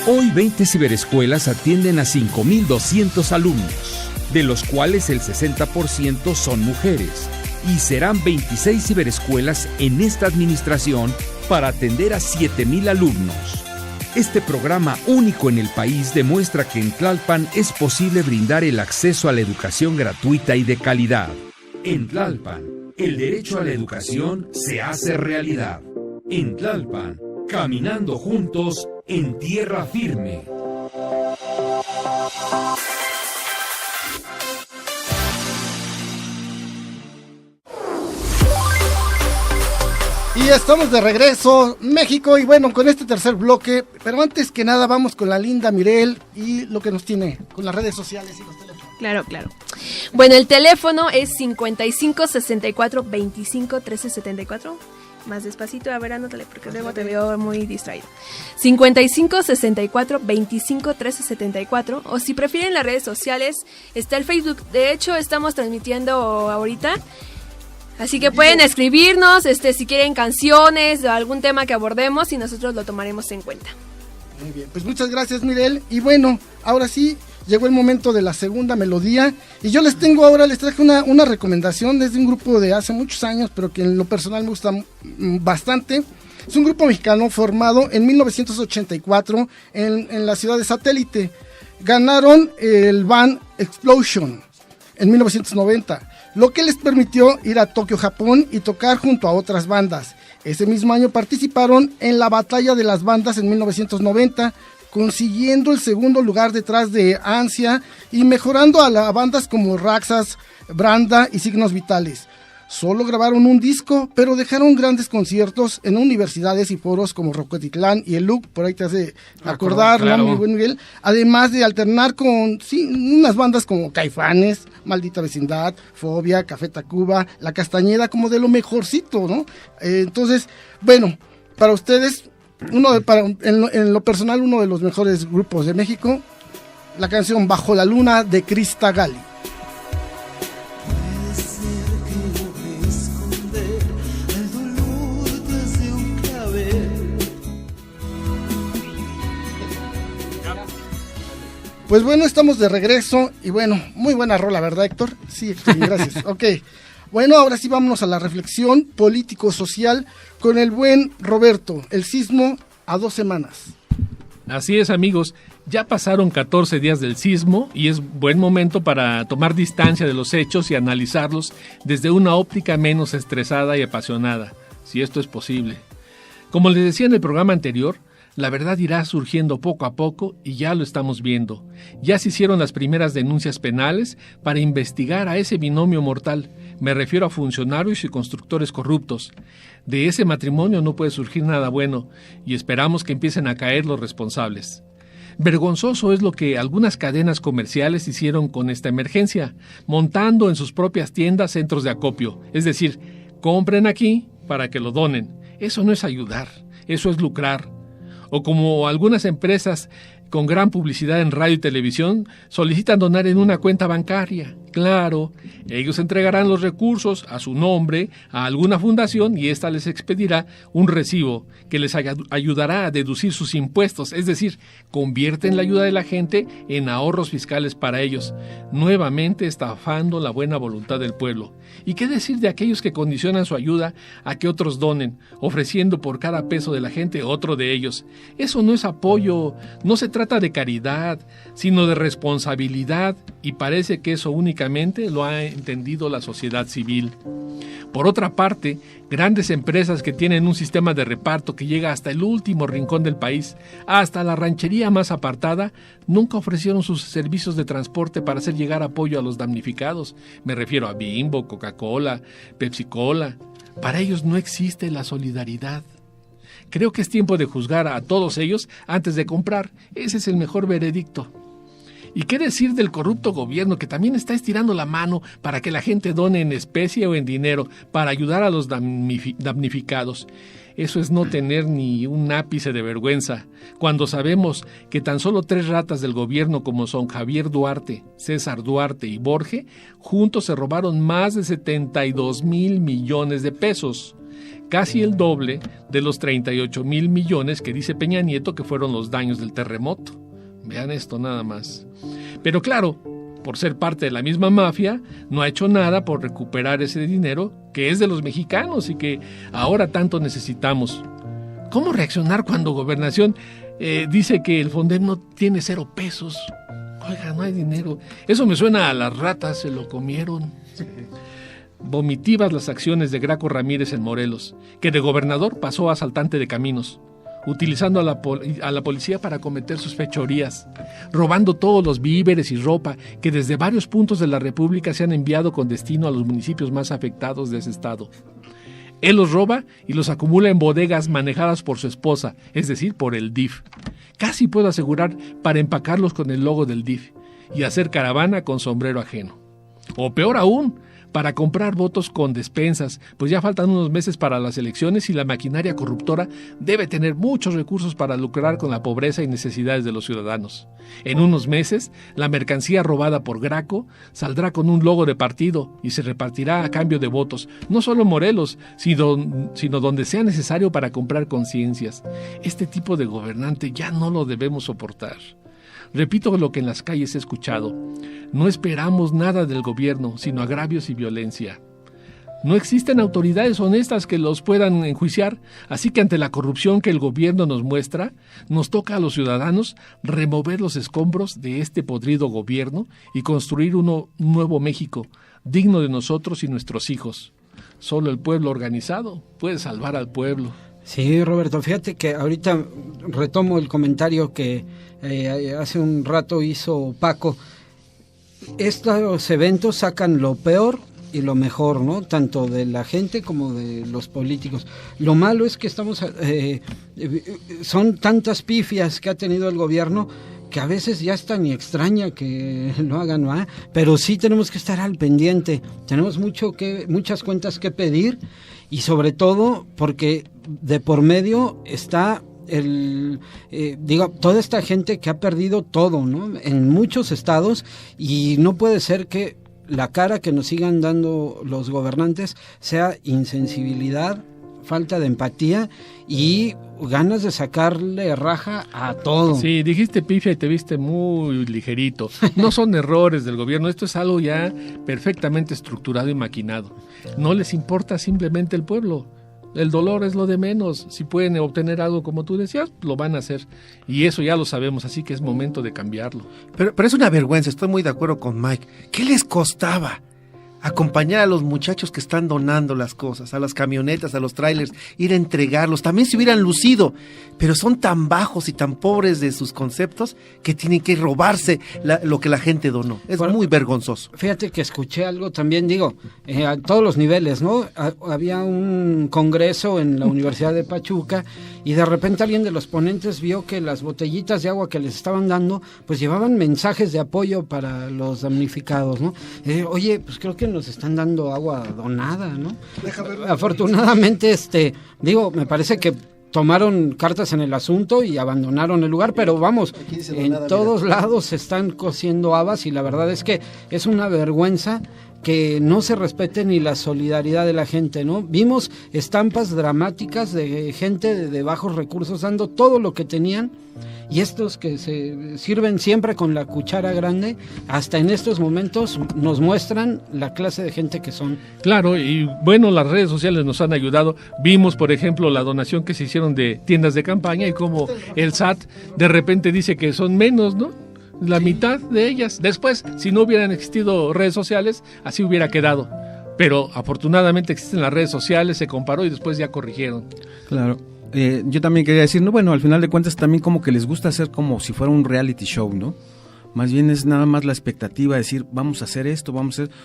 S1: Hoy 20 ciberescuelas atienden a 5,200 alumnos, de los cuales el 60% son mujeres, y serán 26 ciberescuelas en esta administración para atender a 7,000 alumnos. Este programa único en el país demuestra que en Tlalpan es posible brindar el acceso a la educación gratuita y de calidad. En Tlalpan, el derecho a la educación se hace realidad. En Tlalpan, caminando juntos en tierra firme.
S4: Y estamos de regreso, México, y bueno, con este tercer bloque, pero antes que nada vamos con la linda Mirel y lo que nos tiene con las redes sociales y los teléfonos.
S9: Claro. Bueno, el teléfono es 55 64 25 13 74. Más despacito, a ver, anótale, porque luego te veo muy distraído. 55 64 25 13 74. O si prefieren las redes sociales, está el Facebook. De hecho, estamos transmitiendo ahorita. Así que pueden escribirnos, si quieren canciones o algún tema que abordemos y nosotros lo tomaremos en cuenta.
S4: Muy bien, pues muchas gracias, Mirel. Y bueno, ahora sí, llegó el momento de la segunda melodía. Y yo les traje una recomendación desde un grupo de hace muchos años, pero que en lo personal me gusta bastante. Es un grupo mexicano formado en 1984 en la ciudad de Satélite. Ganaron el Band Explosion en 1990. Lo que les permitió ir a Tokio, Japón y tocar junto a otras bandas. Ese mismo año participaron en la Batalla de las Bandas en 1990, consiguiendo el segundo lugar detrás de Ansia y mejorando a bandas como Raxas, Branda y Signos Vitales. Solo grabaron un disco, pero dejaron grandes conciertos en universidades y foros como Rocotitlán y el LUC, por ahí te hace acordar, claro. ¿No, mi buen Miguel? Además de alternar con unas bandas como Caifanes, Maldita Vecindad, Fobia, Café Tacuba, La Castañeda, como de lo mejorcito, ¿no? Entonces, bueno, para ustedes, en lo personal, uno de los mejores grupos de México, la canción Bajo la Luna de Crista Gali. Pues bueno, estamos de regreso y bueno, muy buena rola, ¿verdad, Héctor? Sí, gracias. Ok, bueno, ahora sí vámonos a la reflexión político-social con el buen Roberto, el sismo a 2 semanas.
S3: Así es, amigos, ya pasaron 14 días del sismo y es buen momento para tomar distancia de los hechos y analizarlos desde una óptica menos estresada y apasionada, si esto es posible. Como les decía en el programa anterior, la verdad irá surgiendo poco a poco y ya lo estamos viendo. Ya se hicieron las primeras denuncias penales para investigar a ese binomio mortal. Me refiero a funcionarios y constructores corruptos. De ese matrimonio no puede surgir nada bueno y esperamos que empiecen a caer los responsables. Vergonzoso es lo que algunas cadenas comerciales hicieron con esta emergencia, montando en sus propias tiendas centros de acopio. Es decir, compren aquí para que lo donen. Eso no es ayudar, eso es lucrar. O como algunas empresas con gran publicidad en radio y televisión solicitan donar en una cuenta bancaria. Claro, ellos entregarán los recursos a su nombre a alguna fundación y ésta les expedirá un recibo que les ayudará a deducir sus impuestos, es decir, convierten la ayuda de la gente en ahorros fiscales para ellos, nuevamente estafando la buena voluntad del pueblo. ¿Y qué decir de aquellos que condicionan su ayuda a que otros donen, ofreciendo por cada peso de la gente otro de ellos? Eso no es apoyo, no se trata de caridad, sino de responsabilidad, y parece que eso únicamente lo ha entendido la sociedad civil. Por otra parte, grandes empresas que tienen un sistema de reparto que llega hasta el último rincón del país, hasta la ranchería más apartada, nunca ofrecieron sus servicios de transporte para hacer llegar apoyo a los damnificados. Me refiero a Bimbo, Coca-Cola, Pepsi-Cola. Para ellos no existe la solidaridad. Creo que es tiempo de juzgar a todos ellos antes de comprar. Ese es el mejor veredicto. ¿Y qué decir del corrupto gobierno que también está estirando la mano para que la gente done en especie o en dinero para ayudar a los damnificados? Eso es no tener ni un ápice de vergüenza, cuando sabemos que tan solo 3 ratas del gobierno como son Javier Duarte, César Duarte y Borge, juntos se robaron más de 72,000 millones de pesos. Casi el doble de los 38,000 millones que dice Peña Nieto que fueron los daños del terremoto. Vean esto nada más. Pero claro, por ser parte de la misma mafia, no ha hecho nada por recuperar ese dinero que es de los mexicanos y que ahora tanto necesitamos. ¿Cómo reaccionar cuando Gobernación dice que el Fondem no tiene 0 pesos? Oiga, no hay dinero. Eso me suena a las ratas, se lo comieron. Vomitivas las acciones de Graco Ramírez en Morelos, que de gobernador pasó a asaltante de caminos, utilizando a la policía para cometer sus fechorías, robando todos los víveres y ropa que desde varios puntos de la República se han enviado con destino a los municipios más afectados de ese estado. Él los roba y los acumula en bodegas manejadas por su esposa, es decir, por el DIF. Casi puedo asegurar para empacarlos con el logo del DIF y hacer caravana con sombrero ajeno. O peor aún, para comprar votos con despensas, pues ya faltan unos meses para las elecciones y la maquinaria corruptora debe tener muchos recursos para lucrar con la pobreza y necesidades de los ciudadanos. En unos meses, la mercancía robada por Graco saldrá con un logo de partido y se repartirá a cambio de votos, no solo en Morelos, sino donde sea necesario para comprar conciencias. Este tipo de gobernante ya no lo debemos soportar. Repito lo que en las calles he escuchado. No esperamos nada del gobierno, sino agravios y violencia. No existen autoridades honestas que los puedan enjuiciar, así que ante la corrupción que el gobierno nos muestra, nos toca a los ciudadanos remover los escombros de este podrido gobierno y construir un nuevo México, digno de nosotros y nuestros hijos. Solo el pueblo organizado puede salvar al pueblo.
S5: Sí, Roberto, fíjate que ahorita retomo el comentario que hace un rato hizo Paco. Estos eventos sacan lo peor y lo mejor, ¿no? Tanto de la gente como de los políticos. Lo malo es que son tantas pifias que ha tenido el gobierno que a veces ya está ni extraña que lo hagan, ¿no? Pero sí tenemos que estar al pendiente. Tenemos muchas cuentas que pedir y sobre todo porque de por medio está toda esta gente que ha perdido todo, ¿no? En muchos estados, y no puede ser que la cara que nos sigan dando los gobernantes sea insensibilidad, falta de empatía y ganas de sacarle raja a todo.
S3: Sí, dijiste pifia y te viste muy ligerito. No son errores del gobierno, esto es algo ya perfectamente estructurado y maquinado. No les importa simplemente el pueblo. El dolor es lo de menos. Si pueden obtener algo como tú decías, lo van a hacer. Y eso ya lo sabemos, así que es momento de cambiarlo.
S2: Pero es una vergüenza, estoy muy de acuerdo con Mike. ¿Qué les costaba acompañar a los muchachos que están donando las cosas, a las camionetas, a los trailers, ir a entregarlos? También se hubieran lucido, pero son tan bajos y tan pobres de sus conceptos que tienen que robarse lo que la gente donó. Es muy vergonzoso.
S5: Fíjate que escuché algo también, a todos los niveles, ¿no? Había un congreso en la Universidad de Pachuca y de repente alguien de los ponentes vio que las botellitas de agua que les estaban dando, pues llevaban mensajes de apoyo para los damnificados, ¿no? Oye, pues creo que nos están dando agua donada, ¿no? Afortunadamente, me parece que tomaron cartas en el asunto y abandonaron el lugar, pero vamos, en todos lados se están cociendo habas y la verdad es que es una vergüenza que no se respete ni la solidaridad de la gente, ¿no? Vimos estampas dramáticas de gente de bajos recursos dando todo lo que tenían y estos que se sirven siempre con la cuchara grande, hasta en estos momentos nos muestran la clase de gente que son.
S3: Claro, y bueno, las redes sociales nos han ayudado. Vimos, por ejemplo, la donación que se hicieron de tiendas de campaña y cómo el SAT de repente dice que son menos, ¿no? La mitad de ellas. Después, si no hubieran existido redes sociales, así hubiera quedado. Pero afortunadamente existen las redes sociales, se comparó y después ya corrigieron.
S10: Claro. Yo también quería decir, al final de cuentas también como que les gusta hacer como si fuera un reality show, ¿no? Más bien es nada más la expectativa de decir, vamos a hacer esto,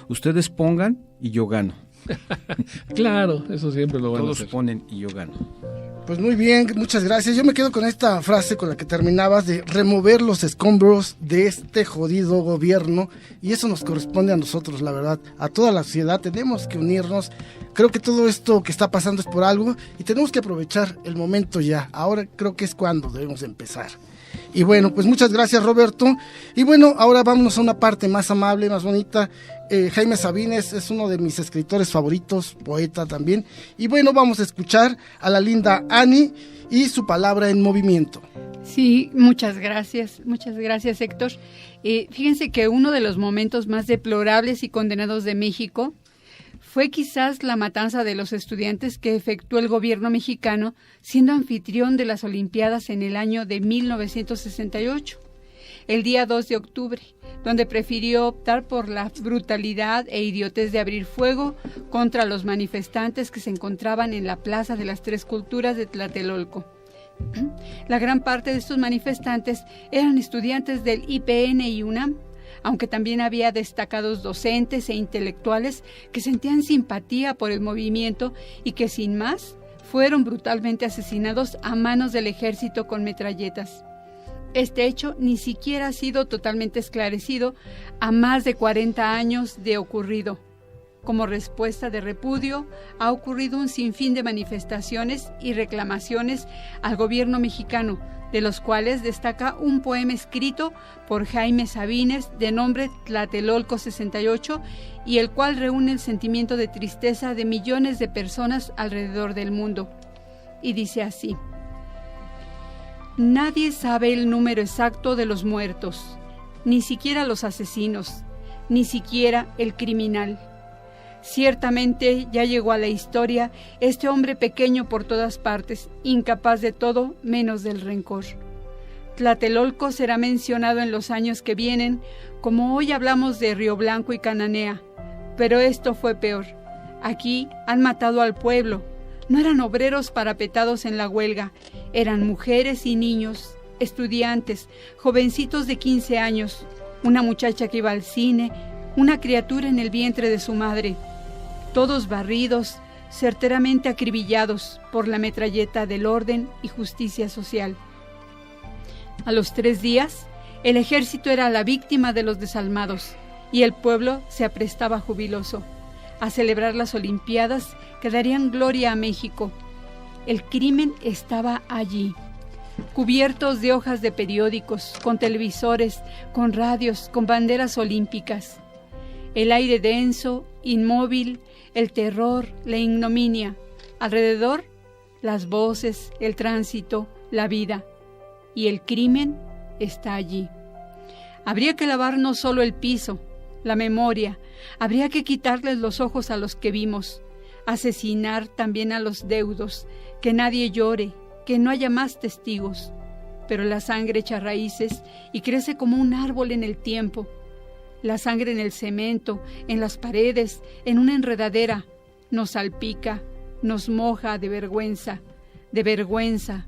S10: ustedes pongan y yo gano.
S3: Claro, eso siempre lo van a hacer.
S10: Todos ponen y yo gano.
S4: Pues muy bien, muchas gracias. Yo me quedo con esta frase con la que terminabas de remover los escombros de este jodido gobierno, y eso nos corresponde a nosotros, la verdad, a toda la sociedad. Tenemos que unirnos. Creo que todo esto que está pasando es por algo y tenemos que aprovechar el momento ya. Ahora creo que es cuando debemos empezar. Y bueno, pues muchas gracias, Roberto. Y bueno, ahora vámonos a una parte más amable, más bonita. Jaime Sabines es uno de mis escritores favoritos, poeta también. Y bueno, vamos a escuchar a la linda Annie y su palabra en movimiento.
S8: Sí, muchas gracias Héctor. Fíjense que uno de los momentos más deplorables y condenados de México fue quizás la matanza de los estudiantes que efectuó el gobierno mexicano siendo anfitrión de las Olimpiadas en el año de 1968, el día 2 de octubre, donde prefirió optar por la brutalidad e idiotez de abrir fuego contra los manifestantes que se encontraban en la Plaza de las Tres Culturas de Tlatelolco. La gran parte de estos manifestantes eran estudiantes del IPN y UNAM, aunque también había destacados docentes e intelectuales que sentían simpatía por el movimiento y que sin más fueron brutalmente asesinados a manos del ejército con metralletas. Este hecho ni siquiera ha sido totalmente esclarecido a más de 40 años de ocurrido. Como respuesta de repudio, ha ocurrido un sinfín de manifestaciones y reclamaciones al gobierno mexicano, de los cuales destaca un poema escrito por Jaime Sabines de nombre Tlatelolco 68, y el cual reúne el sentimiento de tristeza de millones de personas alrededor del mundo. Y dice así: nadie sabe el número exacto de los muertos, ni siquiera los asesinos, ni siquiera el criminal. Ciertamente ya llegó a la historia este hombre pequeño por todas partes, incapaz de todo menos del rencor. Tlatelolco será mencionado en los años que vienen, como hoy hablamos de Río Blanco y Cananea, pero esto fue peor. Aquí han matado al pueblo. No eran obreros parapetados en la huelga, eran mujeres y niños, estudiantes, jovencitos de 15 años, una muchacha que iba al cine, una criatura en el vientre de su madre, todos barridos, certeramente acribillados por la metralleta del orden y justicia social. A los 3 días, el ejército era la víctima de los desalmados y el pueblo se aprestaba jubiloso a celebrar las Olimpiadas que darían gloria a México. El crimen estaba allí, cubiertos de hojas de periódicos, con televisores, con radios, con banderas olímpicas. El aire denso, inmóvil, el terror, la ignominia. Alrededor, las voces, el tránsito, la vida. Y el crimen está allí. Habría que lavar no solo el piso, la memoria. Habría que quitarles los ojos a los que vimos. Asesinar también a los deudos. Que nadie llore, que no haya más testigos. Pero la sangre echa raíces y crece como un árbol en el tiempo. La sangre en el cemento, en las paredes, en una enredadera, nos salpica, nos moja de vergüenza, de vergüenza,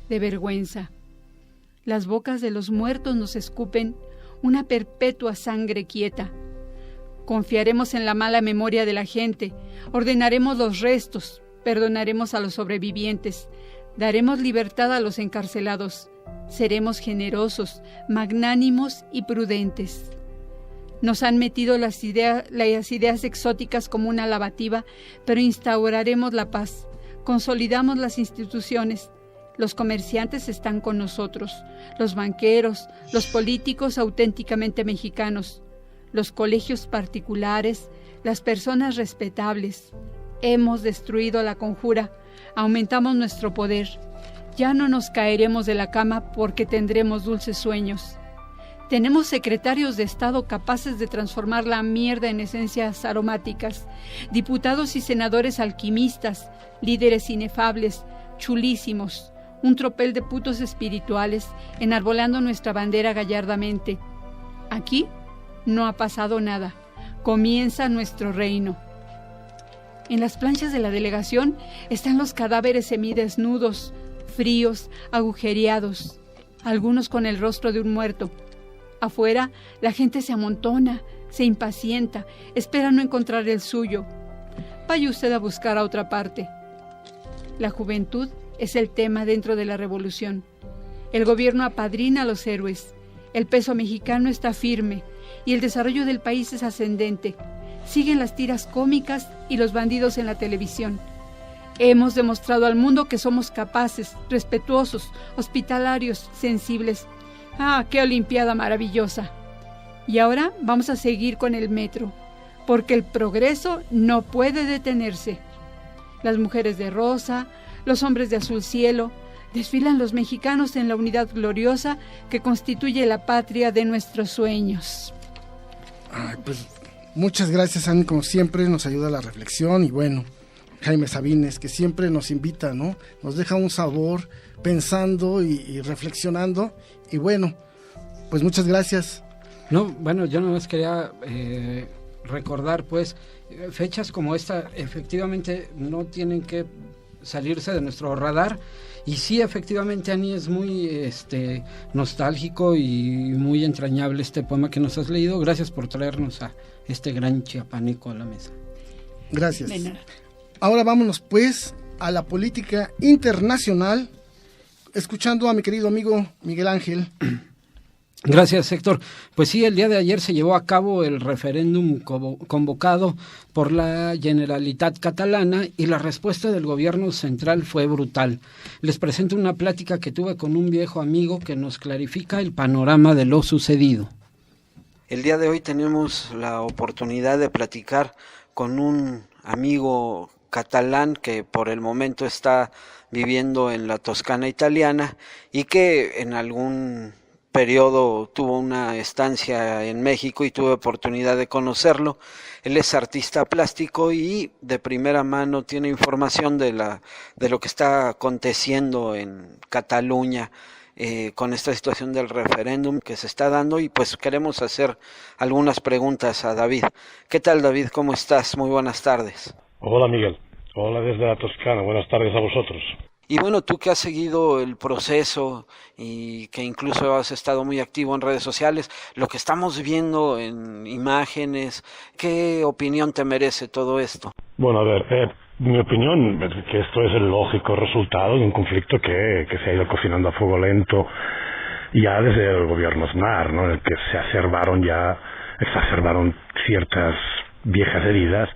S8: de vergüenza. Las bocas de los muertos nos escupen una perpetua sangre quieta. Confiaremos en la mala memoria de la gente, ordenaremos los restos, perdonaremos a los sobrevivientes, daremos libertad a los encarcelados, seremos generosos, magnánimos y prudentes. Nos han metido las ideas exóticas como una lavativa, pero instauraremos la paz, consolidamos las instituciones. Los comerciantes están con nosotros, los banqueros, los políticos auténticamente mexicanos, los colegios particulares, las personas respetables. Hemos destruido la conjura, aumentamos nuestro poder. Ya no nos caeremos de la cama porque tendremos dulces sueños. Tenemos secretarios de Estado capaces de transformar la mierda en esencias aromáticas, diputados y senadores alquimistas, líderes inefables, chulísimos, un tropel de putos espirituales, enarbolando nuestra bandera gallardamente. Aquí no ha pasado nada. Comienza nuestro reino. En las planchas de la delegación están los cadáveres semidesnudos, fríos, agujereados, algunos con el rostro de un muerto. Afuera, la gente se amontona, se impacienta, espera no encontrar el suyo. Vaya usted a buscar a otra parte. La juventud es el tema dentro de la revolución. El gobierno apadrina a los héroes. El peso mexicano está firme y el desarrollo del país es ascendente. Siguen las tiras cómicas y los bandidos en la televisión. Hemos demostrado al mundo que somos capaces, respetuosos, hospitalarios, sensibles. ¡Ah, qué olimpiada maravillosa! Y ahora vamos a seguir con el metro, porque el progreso no puede detenerse. Las mujeres de rosa, los hombres de azul cielo, Desfilan los mexicanos en la unidad gloriosa que constituye la patria de nuestros sueños.
S4: Ay, pues muchas gracias, Ani, como siempre nos ayuda a la reflexión, y bueno, Jaime Sabines, que siempre nos invita, ¿no? Nos deja un sabor pensando y reflexionando, y bueno, pues muchas gracias.
S5: No, bueno, yo nada más quería recordar, pues, fechas como esta efectivamente no tienen que salirse de nuestro radar. Y sí, efectivamente, Ani, es muy nostálgico y muy entrañable este poema que nos has leído. Gracias por traernos a este gran chiapaneco a la mesa.
S4: Gracias. Ahora vámonos pues a la política internacional, escuchando a mi querido amigo Miguel Ángel.
S5: Gracias, Héctor. Pues sí, el día de ayer se llevó a cabo el referéndum convocado por la Generalitat Catalana y la respuesta del gobierno central fue brutal. Les presento una plática que tuve con un viejo amigo que nos clarifica el panorama de lo sucedido. El día de hoy tenemos la oportunidad de platicar con un amigo catalán que por el momento está viviendo en la Toscana italiana y que en algún periodo tuvo una estancia en México y tuve oportunidad de conocerlo. Él es artista plástico y de primera mano tiene información de lo que está aconteciendo en Cataluña con esta situación del referéndum que se está dando, y pues queremos hacer algunas preguntas a David. ¿Qué tal, David? ¿Cómo estás? Muy buenas tardes.
S11: Hola, Miguel. Hola desde la Toscana. Buenas tardes a vosotros.
S5: Y bueno, tú que has seguido el proceso y que incluso has estado muy activo en redes sociales, lo que estamos viendo en imágenes, ¿qué opinión te merece todo esto?
S11: Bueno, a ver, mi opinión es que esto es el lógico resultado de un conflicto que se ha ido cocinando a fuego lento ya desde el gobierno Aznar, ¿no? En el que se exacerbaron ciertas viejas heridas,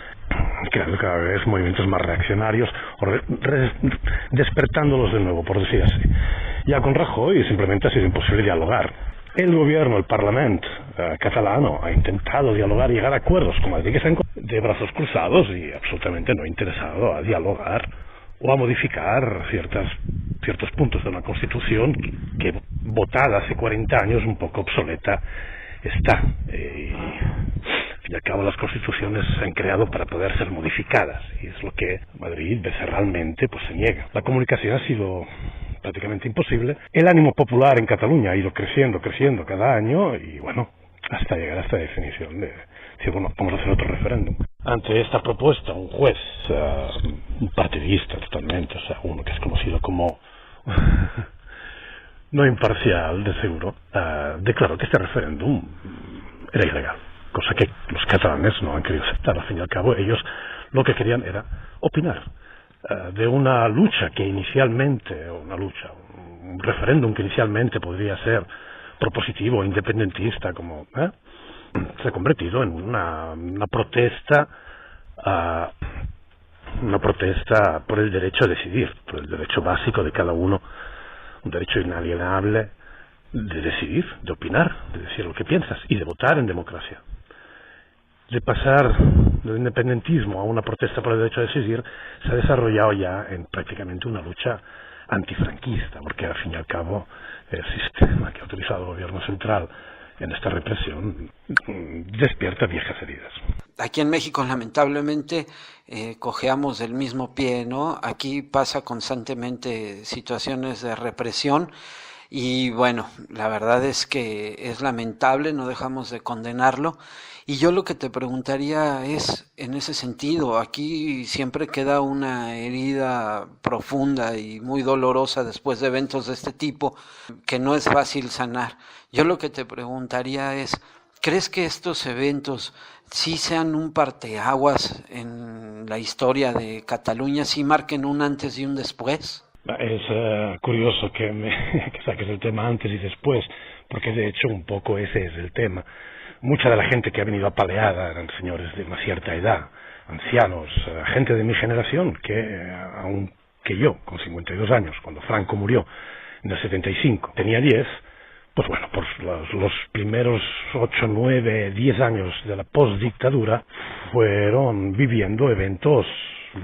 S11: creando cada vez movimientos más reaccionarios, despertándolos de nuevo, por decir así. Ya con Rajoy simplemente ha sido imposible dialogar. El gobierno, el Parlamento catalano ha intentado dialogar y llegar a acuerdos con Madrid, que están de brazos cruzados y absolutamente no interesado a dialogar o a modificar ciertos puntos de una Constitución que, votada hace 40 años, un poco obsoleta está. Y al cabo las constituciones se han creado para poder ser modificadas, y es lo que Madrid becerralmente pues se niega. La comunicación ha sido prácticamente imposible. El ánimo popular en Cataluña ha ido creciendo cada año, y bueno, hasta llegar a esta definición de decir, bueno, vamos a hacer otro referéndum. Ante esta propuesta, un juez, un partidista totalmente, o sea, uno que es conocido como no imparcial, de seguro, declaró que este referéndum era ilegal, cosa que los catalanes no han querido aceptar. Al fin y al cabo, ellos lo que querían era opinar de una lucha que inicialmente, un referéndum que inicialmente podría ser propositivo, independentista, como se ha convertido en una protesta por el derecho a decidir, por el derecho básico de cada uno, un derecho inalienable de decidir, de opinar, de decir lo que piensas y de votar en democracia. De pasar del independentismo a una protesta por el derecho a decidir, se ha desarrollado ya en prácticamente una lucha antifranquista, porque al fin y al cabo el sistema que ha utilizado el gobierno central en esta represión despierta viejas heridas.
S5: Aquí en México, lamentablemente, cojeamos del mismo pie, ¿no? Aquí pasa constantemente situaciones de represión. Y bueno, la verdad es que es lamentable, no dejamos de condenarlo. Y yo lo que te preguntaría es, en ese sentido, aquí siempre queda una herida profunda y muy dolorosa después de eventos de este tipo, que no es fácil sanar. Yo lo que te preguntaría es, ¿crees que estos eventos sí sean un parteaguas en la historia de Cataluña, sí marquen un antes y un después?
S11: Es curioso que saques el tema antes y después, porque de hecho un poco ese es el tema. Mucha de la gente que ha venido apaleada eran señores de una cierta edad, ancianos, gente de mi generación, aunque yo, con 52 años, cuando Franco murió en el 75, tenía 10, pues bueno, por los primeros 8, 9, 10 años de la postdictadura fueron viviendo eventos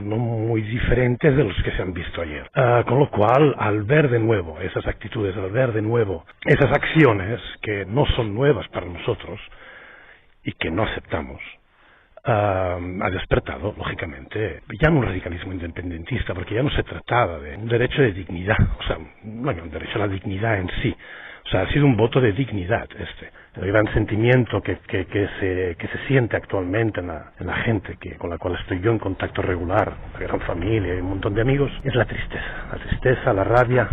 S11: no muy diferentes de los que se han visto ayer. Con lo cual, al ver de nuevo esas actitudes, al ver de nuevo esas acciones que no son nuevas para nosotros y que no aceptamos, ha despertado, lógicamente, ya no un radicalismo independentista, porque ya no se trataba de un derecho de dignidad, o sea, no hay un derecho a la dignidad en sí, o sea, ha sido un voto de dignidad el gran sentimiento que se siente actualmente en la gente con la cual estoy yo en contacto regular, una gran familia y un montón de amigos, es la tristeza, la rabia,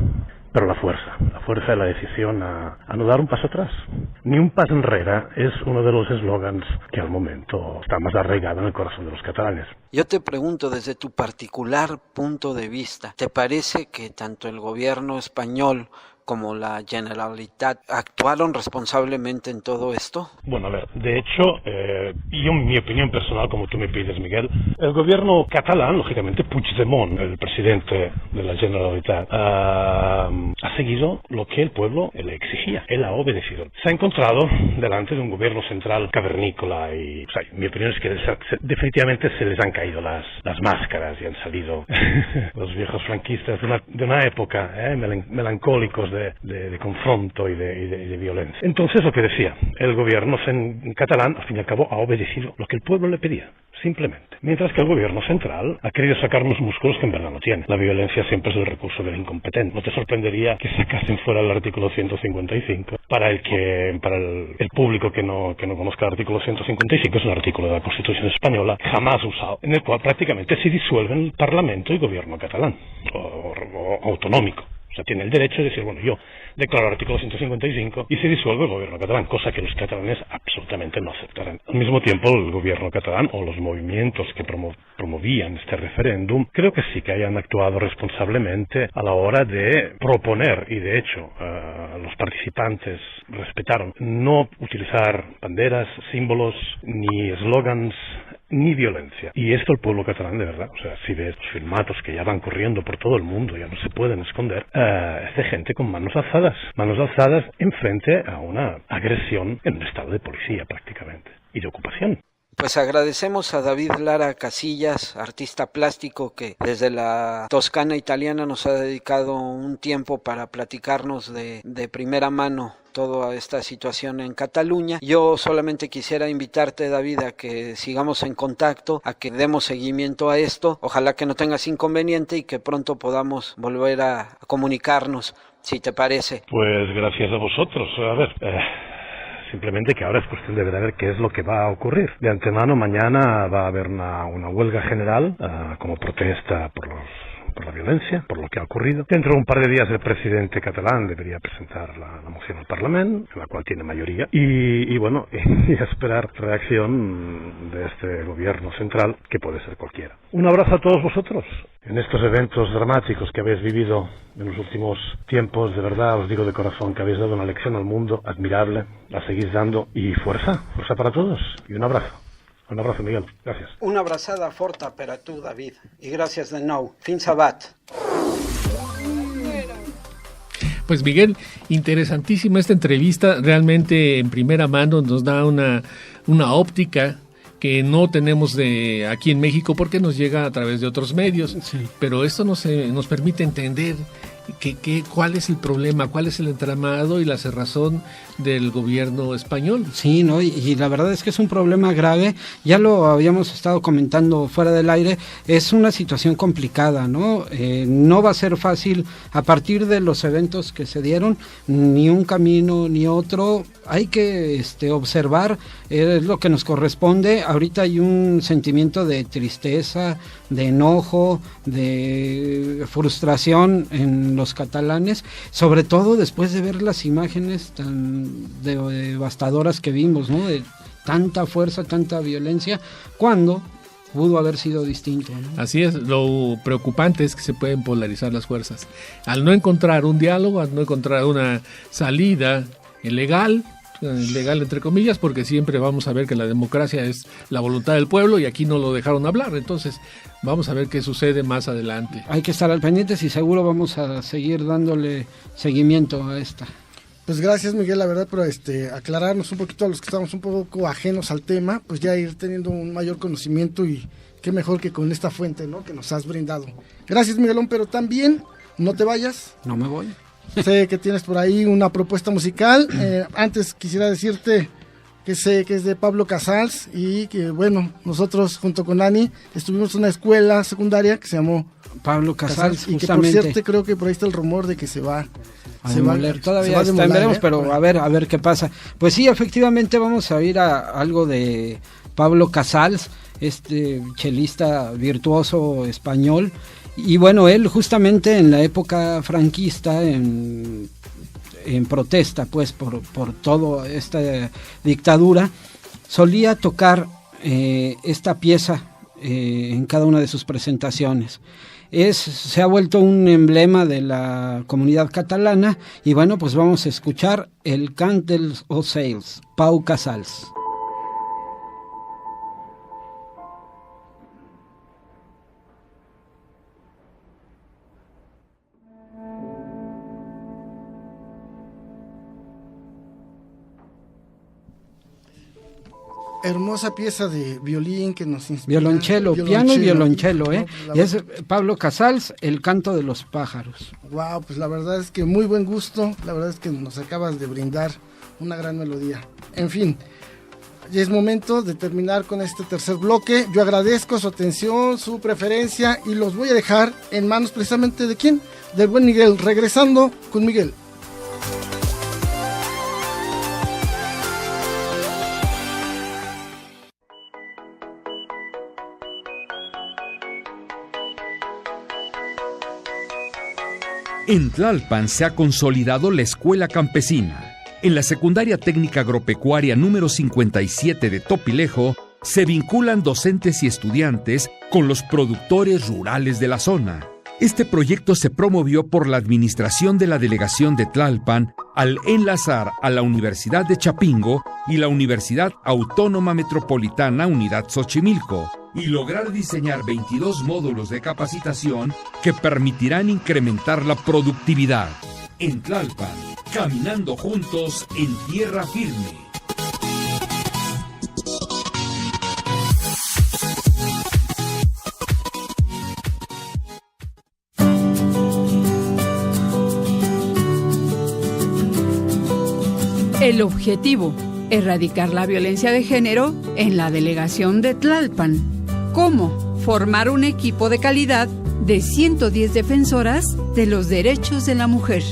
S11: pero la fuerza de la decisión a no dar un paso atrás. Ni un paso enrere es uno de los eslogans que al momento está más arraigado en el corazón de los catalanes.
S7: Yo te pregunto, desde tu particular punto de vista, ¿te parece que tanto el gobierno español como la Generalitat actuaron responsablemente en todo esto?
S11: Bueno, a ver, de hecho, yo, mi opinión personal, como tú me pides, Miguel, el gobierno catalán, lógicamente Puigdemont, el presidente de la Generalitat, ha seguido lo que el pueblo le exigía. Él ha obedecido. Se ha encontrado delante de un gobierno central cavernícola y, o sea, mi opinión es que definitivamente se les han caído las máscaras y han salido los viejos franquistas de una época melancólicos de confronto y de violencia. Entonces, lo que decía, el gobierno en catalán, al fin y al cabo, ha obedecido lo que el pueblo le pedía, simplemente. Mientras que el gobierno central ha querido sacar unos músculos que en verdad no tiene. La violencia siempre es el recurso del incompetente. No te sorprendería que sacasen fuera el artículo 155. Para el público que no conozca el artículo 155, es un artículo de la Constitución española jamás usado, en el cual prácticamente se disuelven el Parlamento y gobierno catalán, o autonómico. O sea, tiene el derecho de decir, bueno, yo declaro el artículo 155 y se disuelve el gobierno catalán, cosa que los catalanes absolutamente no aceptarán. Al mismo tiempo, el gobierno catalán o los movimientos que promovían este referéndum, creo que sí que hayan actuado responsablemente a la hora de proponer, y de hecho los participantes respetaron, no utilizar banderas, símbolos, ni eslogans, ni violencia. Y esto el pueblo catalán, de verdad, o sea, si ves los filmatos que ya van corriendo por todo el mundo, ya no se pueden esconder, es de gente con manos alzadas en frente a una agresión en un estado de policía prácticamente, y de ocupación.
S7: Pues agradecemos a David Lara Casillas, artista plástico que desde la Toscana italiana nos ha dedicado un tiempo para platicarnos de primera mano toda esta situación en Cataluña. Yo solamente quisiera invitarte, David, a que sigamos en contacto, a que demos seguimiento a esto. Ojalá que no tengas inconveniente y que pronto podamos volver a comunicarnos, si te parece.
S11: Pues gracias a vosotros. A ver, simplemente que ahora es cuestión de ver qué es lo que va a ocurrir. De antemano, mañana va a haber una huelga general como protesta por la violencia, por lo que ha ocurrido. Dentro de un par de días el presidente catalán debería presentar la moción al Parlamento, en la cual tiene mayoría, y bueno, y esperar reacción de este gobierno central, que puede ser cualquiera. Un abrazo a todos vosotros. En estos eventos dramáticos que habéis vivido en los últimos tiempos, de verdad os digo de corazón que habéis dado una lección al mundo admirable, la seguís dando, y fuerza para todos, y un abrazo. Un abrazo, Miguel. Gracias.
S7: Una abrazada forta per a tu, David. I gràcies de nou. Fins abat.
S3: Pues Miguel, interesantísima esta entrevista. Realmente en primera mano nos da una óptica que no tenemos de aquí en México porque nos llega a través de otros medios. Sí. Pero esto nos permite entender cuál es el problema, cuál es el entramado y la cerrazón del gobierno español.
S5: Sí, ¿no? Y la verdad es que es un problema grave, ya lo habíamos estado comentando fuera del aire, es una situación complicada, ¿no? No va a ser fácil a partir de los eventos que se dieron, ni un camino ni otro, hay que observar, es lo que nos corresponde. Ahorita hay un sentimiento de tristeza, de enojo, de frustración en los catalanes, sobre todo después de ver las imágenes tan devastadoras que vimos, ¿no? De tanta fuerza, tanta violencia, cuando pudo haber sido distinto, ¿no? Así es,
S3: lo preocupante es que se pueden polarizar las fuerzas. Al no encontrar un diálogo, al no encontrar una salida legal entre comillas, porque siempre vamos a ver que la democracia es la voluntad del pueblo y aquí no lo dejaron hablar, entonces vamos a ver qué sucede más adelante.
S5: Hay que estar al pendiente y seguro vamos a seguir dándole seguimiento a esta.
S4: Pues gracias, Miguel, la verdad, por aclararnos un poquito a los que estamos un poco ajenos al tema, pues ya ir teniendo un mayor conocimiento y qué mejor que con esta fuente, ¿no?, que nos has brindado. Gracias, Miguelón, pero también no te vayas.
S5: No me voy.
S4: Sé que tienes por ahí una propuesta musical. Antes quisiera decirte que sé que es de Pablo Casals y que, bueno, nosotros junto con Ani estuvimos en una escuela secundaria que se llamó
S5: Pablo Casals,
S4: y que, por cierto, creo que por ahí está el rumor de que se va
S5: a demoler. Todavía está, veremos, pero a ver qué pasa. Pues sí, efectivamente vamos a ir a algo de Pablo Casals, este chelista virtuoso español. Y bueno, él justamente en la época franquista, en protesta pues por toda esta dictadura, solía tocar esta pieza en cada una de sus presentaciones. Se ha vuelto un emblema de la comunidad catalana y bueno, pues vamos a escuchar el Cant dels Ocells, Pau Casals.
S4: Hermosa pieza de violín que nos inspira.
S5: Violonchelo, piano y violonchelo, ¿no? Y es Pablo Casals, El canto de los pájaros.
S4: Wow, pues la verdad es que muy buen gusto, la verdad es que nos acabas de brindar una gran melodía. En fin, ya es momento de terminar con este tercer bloque. Yo agradezco su atención, su preferencia y los voy a dejar en manos precisamente de ¿quién? Del buen Miguel. Regresando con Miguel.
S1: En Tlalpan se ha consolidado la escuela campesina. En la secundaria técnica agropecuaria número 57 de Topilejo se vinculan docentes y estudiantes con los productores rurales de la zona. Este proyecto se promovió por la administración de la delegación de Tlalpan al enlazar a la Universidad de Chapingo y la Universidad Autónoma Metropolitana Unidad Xochimilco, y lograr diseñar 22 módulos de capacitación que permitirán incrementar la productividad. En Tlalpan, caminando juntos en tierra firme.
S8: El objetivo: erradicar la violencia de género en la delegación de Tlalpan. ¿Cómo? Formar un equipo de calidad de 110 defensoras de los derechos de la mujer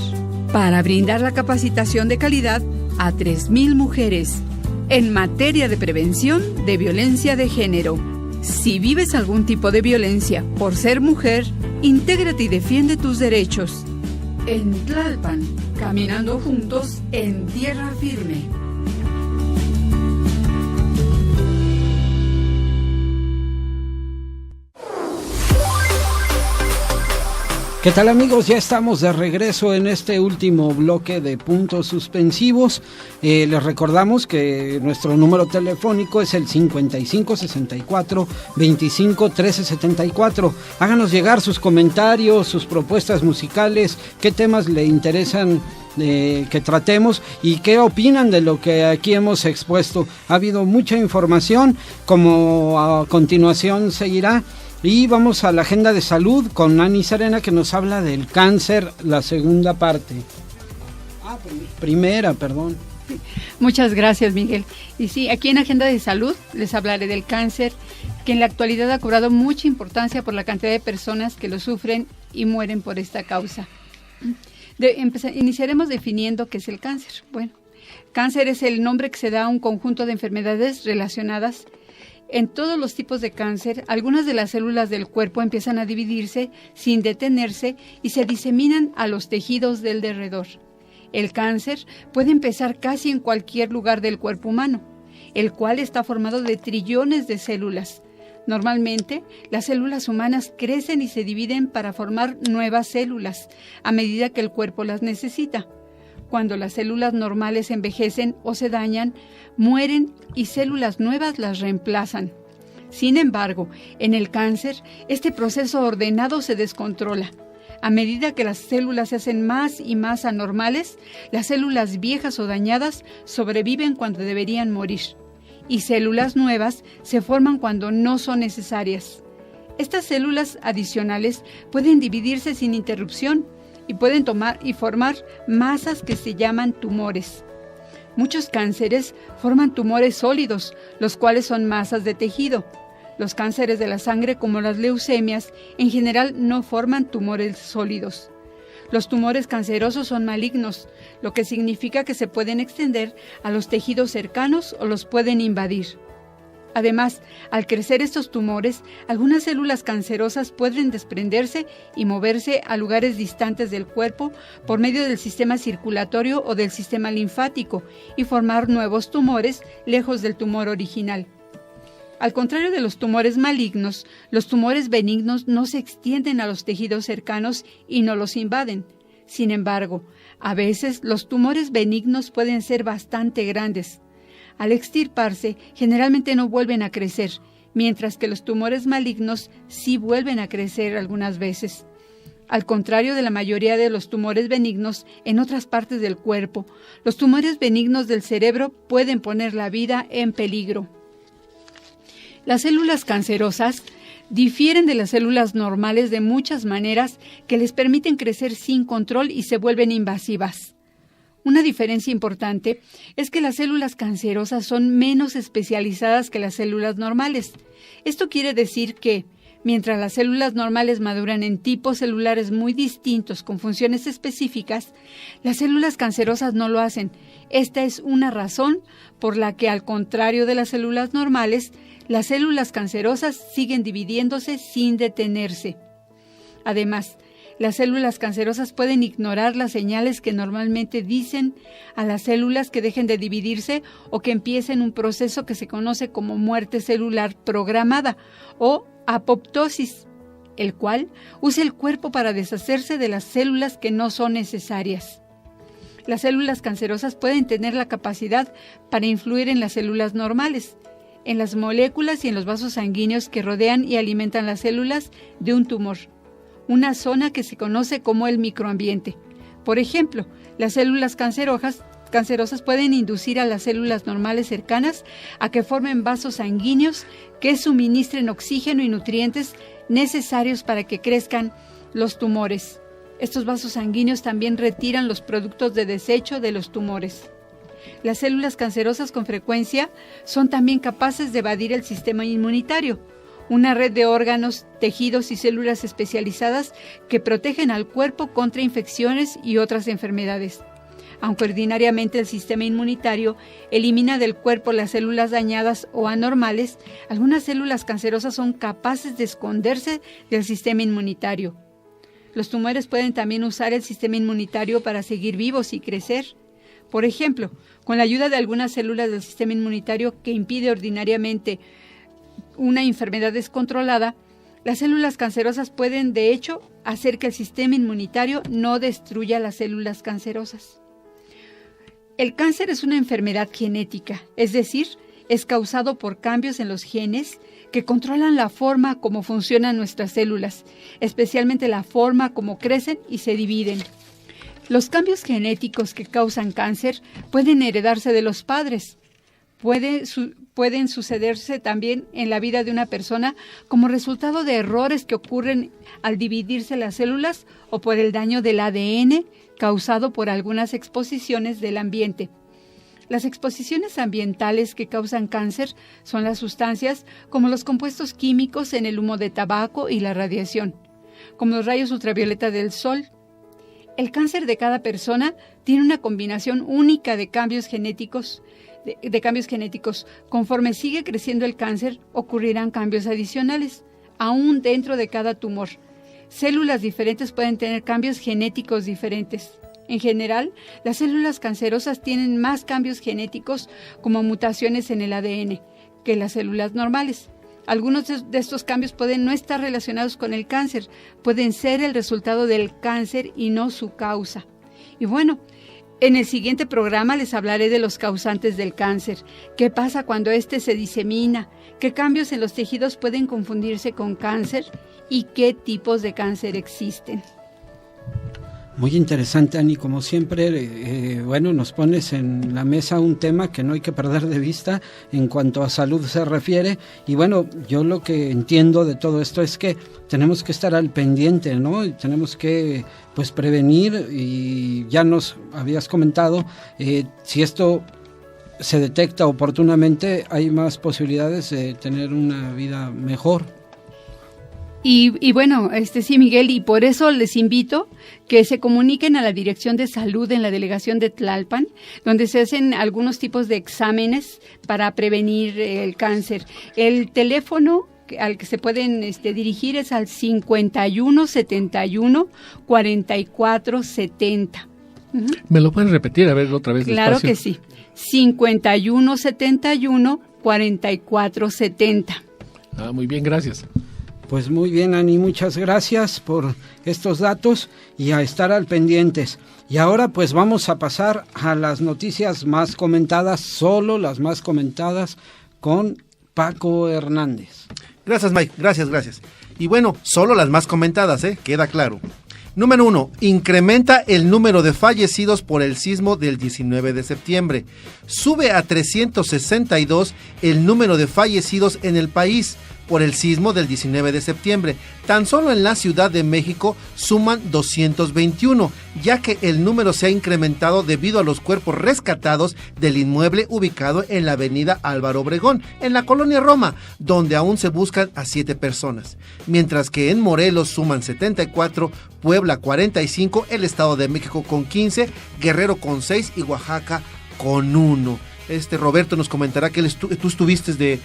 S8: para brindar la capacitación de calidad a 3,000 mujeres en materia de prevención de violencia de género. Si vives algún tipo de violencia por ser mujer, intégrate y defiende tus derechos. En Tlalpan, caminando juntos en tierra firme.
S5: ¿Qué tal, amigos? Ya estamos de regreso en este último bloque de puntos suspensivos. Les recordamos que nuestro número telefónico es el 5564-251374. Háganos llegar sus comentarios, sus propuestas musicales, qué temas le interesan que tratemos y qué opinan de lo que aquí hemos expuesto. Ha habido mucha información, como a continuación seguirá. Y vamos a la agenda de salud con Ani Serena, que nos habla del cáncer, la segunda parte. Primera, perdón.
S8: Muchas gracias, Miguel. Y sí, aquí en Agenda de Salud les hablaré del cáncer, que en la actualidad ha cobrado mucha importancia por la cantidad de personas que lo sufren y mueren por esta causa. Iniciaremos definiendo qué es el cáncer. Bueno, cáncer es el nombre que se da a un conjunto de enfermedades relacionadas. En todos los tipos de cáncer, algunas de las células del cuerpo empiezan a dividirse sin detenerse y se diseminan a los tejidos del derredor. El cáncer puede empezar casi en cualquier lugar del cuerpo humano, el cual está formado de trillones de células. Normalmente, las células humanas crecen y se dividen para formar nuevas células a medida que el cuerpo las necesita. Cuando las células normales envejecen o se dañan, mueren y células nuevas las reemplazan. Sin embargo, en el cáncer, este proceso ordenado se descontrola. A medida que las células se hacen más y más anormales, las células viejas o dañadas sobreviven cuando deberían morir. y células nuevas se forman cuando no son necesarias. Estas células adicionales pueden dividirse sin interrupción y pueden tomar y formar masas que se llaman tumores. Muchos cánceres forman tumores sólidos, los cuales son masas de tejido. Los cánceres de la sangre, como las leucemias, en general no forman tumores sólidos. Los tumores cancerosos son malignos, lo que significa que se pueden extender a los tejidos cercanos o los pueden invadir. Además, al crecer estos tumores, algunas células cancerosas pueden desprenderse y moverse a lugares distantes del cuerpo por medio del sistema circulatorio o del sistema linfático y formar nuevos tumores lejos del tumor original. Al contrario de los tumores malignos, los tumores benignos no se extienden a los tejidos cercanos y no los invaden. Sin embargo, a veces los tumores benignos pueden ser bastante grandes. Al extirparse, generalmente no vuelven a crecer, mientras que los tumores malignos sí vuelven a crecer algunas veces. Al contrario de la mayoría de los tumores benignos en otras partes del cuerpo, los tumores benignos del cerebro pueden poner la vida en peligro. Las células cancerosas difieren de las células normales de muchas maneras que les permiten crecer sin control y se vuelven invasivas. Una diferencia importante es que las células cancerosas son menos especializadas que las células normales. Esto quiere decir que, mientras las células normales maduran en tipos celulares muy distintos con funciones específicas, las células cancerosas no lo hacen. Esta es una razón por la que, al contrario de las células normales, las células cancerosas siguen dividiéndose sin detenerse. Además, las células cancerosas pueden ignorar las señales que normalmente dicen a las células que dejen de dividirse o que empiecen un proceso que se conoce como muerte celular programada o apoptosis, el cual usa el cuerpo para deshacerse de las células que no son necesarias. Las células cancerosas pueden tener la capacidad para influir en las células normales, en las moléculas y en los vasos sanguíneos que rodean y alimentan las células de un tumor, una zona que se conoce como el microambiente. Por ejemplo, las células cancerosas pueden inducir a las células normales cercanas a que formen vasos sanguíneos que suministren oxígeno y nutrientes necesarios para que crezcan los tumores. Estos vasos sanguíneos también retiran los productos de desecho de los tumores. Las células cancerosas con frecuencia son también capaces de evadir el sistema inmunitario, una red de órganos, tejidos y células especializadas que protegen al cuerpo contra infecciones y otras enfermedades. Aunque ordinariamente el sistema inmunitario elimina del cuerpo las células dañadas o anormales, algunas células cancerosas son capaces de esconderse del sistema inmunitario. Los tumores pueden también usar el sistema inmunitario para seguir vivos y crecer. Por ejemplo, con la ayuda de algunas células del sistema inmunitario que impide ordinariamente una enfermedad descontrolada, las células cancerosas pueden, de hecho, hacer que el sistema inmunitario no destruya las células cancerosas. El cáncer es una enfermedad genética, es decir, es causado por cambios en los genes que controlan la forma como funcionan nuestras células, especialmente la forma como crecen y se dividen. Los cambios genéticos que causan cáncer pueden heredarse de los padres. Pueden sucederse también en la vida de una persona como resultado de errores que ocurren al dividirse las células o por el daño del ADN causado por algunas exposiciones del ambiente. Las exposiciones ambientales que causan cáncer son las sustancias como los compuestos químicos en el humo de tabaco y la radiación, como los rayos ultravioleta del sol. El cáncer de cada persona tiene una combinación única de cambios genéticos. Conforme sigue creciendo el cáncer, ocurrirán cambios adicionales, aún dentro de cada tumor. Células diferentes pueden tener cambios genéticos diferentes. En general, las células cancerosas tienen más cambios genéticos como mutaciones en el ADN que las células normales. Algunos de estos cambios pueden no estar relacionados con el cáncer, pueden ser el resultado del cáncer y no su causa. Y bueno, en el siguiente programa les hablaré de los causantes del cáncer, qué pasa cuando éste se disemina, qué cambios en los tejidos pueden confundirse con cáncer y qué tipos de cáncer existen.
S5: Muy interesante, Ani, como siempre, bueno, nos pones en la mesa un tema que no hay que perder de vista en cuanto a salud se refiere, y bueno, yo lo que entiendo de todo esto es que tenemos que estar al pendiente, ¿no? Y tenemos que, pues, prevenir, y ya nos habías comentado, si esto se detecta oportunamente, hay más posibilidades de tener una vida mejor.
S8: Y bueno, sí, Miguel, y por eso les invito que se comuniquen a la Dirección de Salud en la delegación de Tlalpan, donde se hacen algunos tipos de exámenes para prevenir el cáncer. El teléfono al que se pueden dirigir es al 5171-4470. Uh-huh.
S3: ¿Me lo pueden repetir? A ver, otra vez.
S8: Claro
S3: despacio.
S8: que sí. 5171-4470.
S3: Muy bien, gracias.
S5: Pues muy bien, Ani, muchas gracias por estos datos y a estar al pendientes. Y ahora pues vamos a pasar a las noticias más comentadas, solo las más comentadas, con Paco Hernández.
S2: Gracias, Mike, gracias. Y bueno, solo las más comentadas, queda claro. Número 1, incrementa el número de fallecidos por el sismo del 19 de septiembre. Sube a 362 el número de fallecidos en el país por el sismo del 19 de septiembre. Tan solo en la Ciudad de México suman 221, ya que el número se ha incrementado debido a los cuerpos rescatados del inmueble ubicado en la avenida Álvaro Obregón, en la colonia Roma, donde aún se buscan a 7 personas. Mientras que en Morelos suman 74, Puebla 45, el Estado de México con 15, Guerrero con 6 y Oaxaca con 1. Roberto nos comentará que tú estuviste de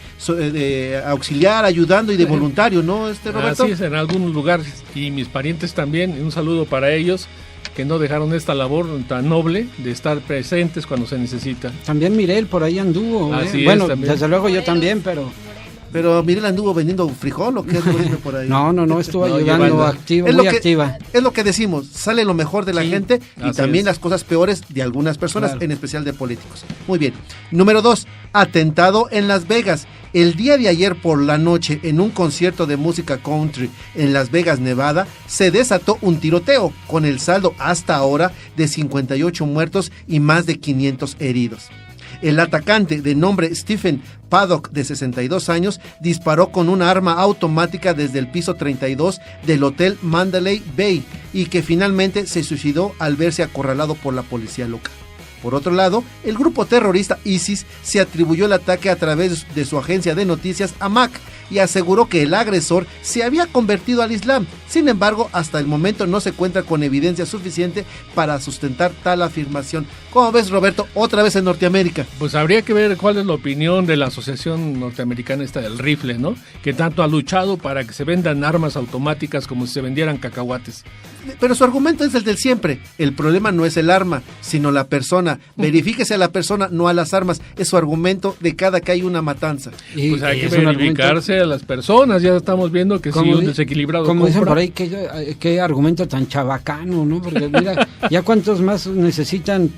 S2: auxiliar, ayudando y de voluntario, ¿no, Roberto?
S3: Así es, en algunos lugares, y mis parientes también, un saludo para ellos, que no dejaron esta labor tan noble de estar presentes cuando se necesita.
S5: También Mirel por ahí anduvo,
S3: Así es,
S5: bueno,
S3: también.
S5: Desde luego yo también, pero
S2: Mirel anduvo vendiendo frijol, ¿o qué anduvo por ahí?
S5: No, estuvo ayudando, activa, muy activa.
S2: Es lo que decimos, sale lo mejor de la gente y también las cosas peores de algunas personas,
S5: claro,
S2: en especial de políticos. Muy bien. Número 2, atentado en Las Vegas. El día de ayer por la noche, en un concierto de música country en Las Vegas, Nevada, se desató un tiroteo, con el saldo hasta ahora de 58 muertos y más de 500 heridos. El atacante, de nombre Stephen Paddock, de 62 años, disparó con una arma automática desde el piso 32 del hotel Mandalay Bay y que finalmente se suicidó al verse acorralado por la policía local. Por otro lado, el grupo terrorista ISIS se atribuyó el ataque a través de su agencia de noticias AMAC y aseguró que el agresor se había convertido al Islam. Sin embargo, hasta el momento no se cuenta con evidencia suficiente para sustentar tal afirmación. ¿Cómo ves, Roberto? Otra vez en Norteamérica.
S3: Pues habría que ver cuál es la opinión de la Asociación Norteamericana del Rifle, ¿no? Que tanto ha luchado para que se vendan armas automáticas como si se vendieran cacahuates.
S2: Pero su argumento es el del siempre. El problema no es el arma, sino la persona. Verifíquese a la persona, no a las armas. Es su argumento de cada que hay una matanza.
S3: Pues hay que verificarse a las personas. Ya estamos viendo que si un desequilibrado
S5: como
S3: compra.
S5: Dicen por ahí, qué argumento tan chabacano, ¿no? Porque mira, ya cuántos más necesitan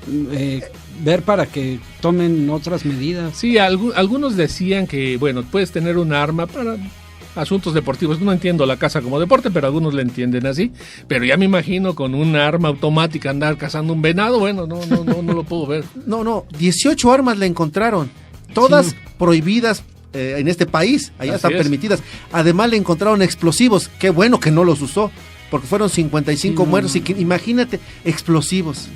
S5: ver para que tomen otras medidas.
S3: Sí, algunos decían que, bueno, puedes tener un arma para asuntos deportivos. No entiendo la caza como deporte, pero algunos le entienden así. Pero ya me imagino con un arma automática andar cazando un venado. Bueno, no lo puedo ver.
S2: No, 18 armas le encontraron, todas prohibidas en este país. Allá están permitidas. Además le encontraron explosivos. Qué bueno que no los usó, porque fueron 55 muertos. Y que, imagínate, explosivos.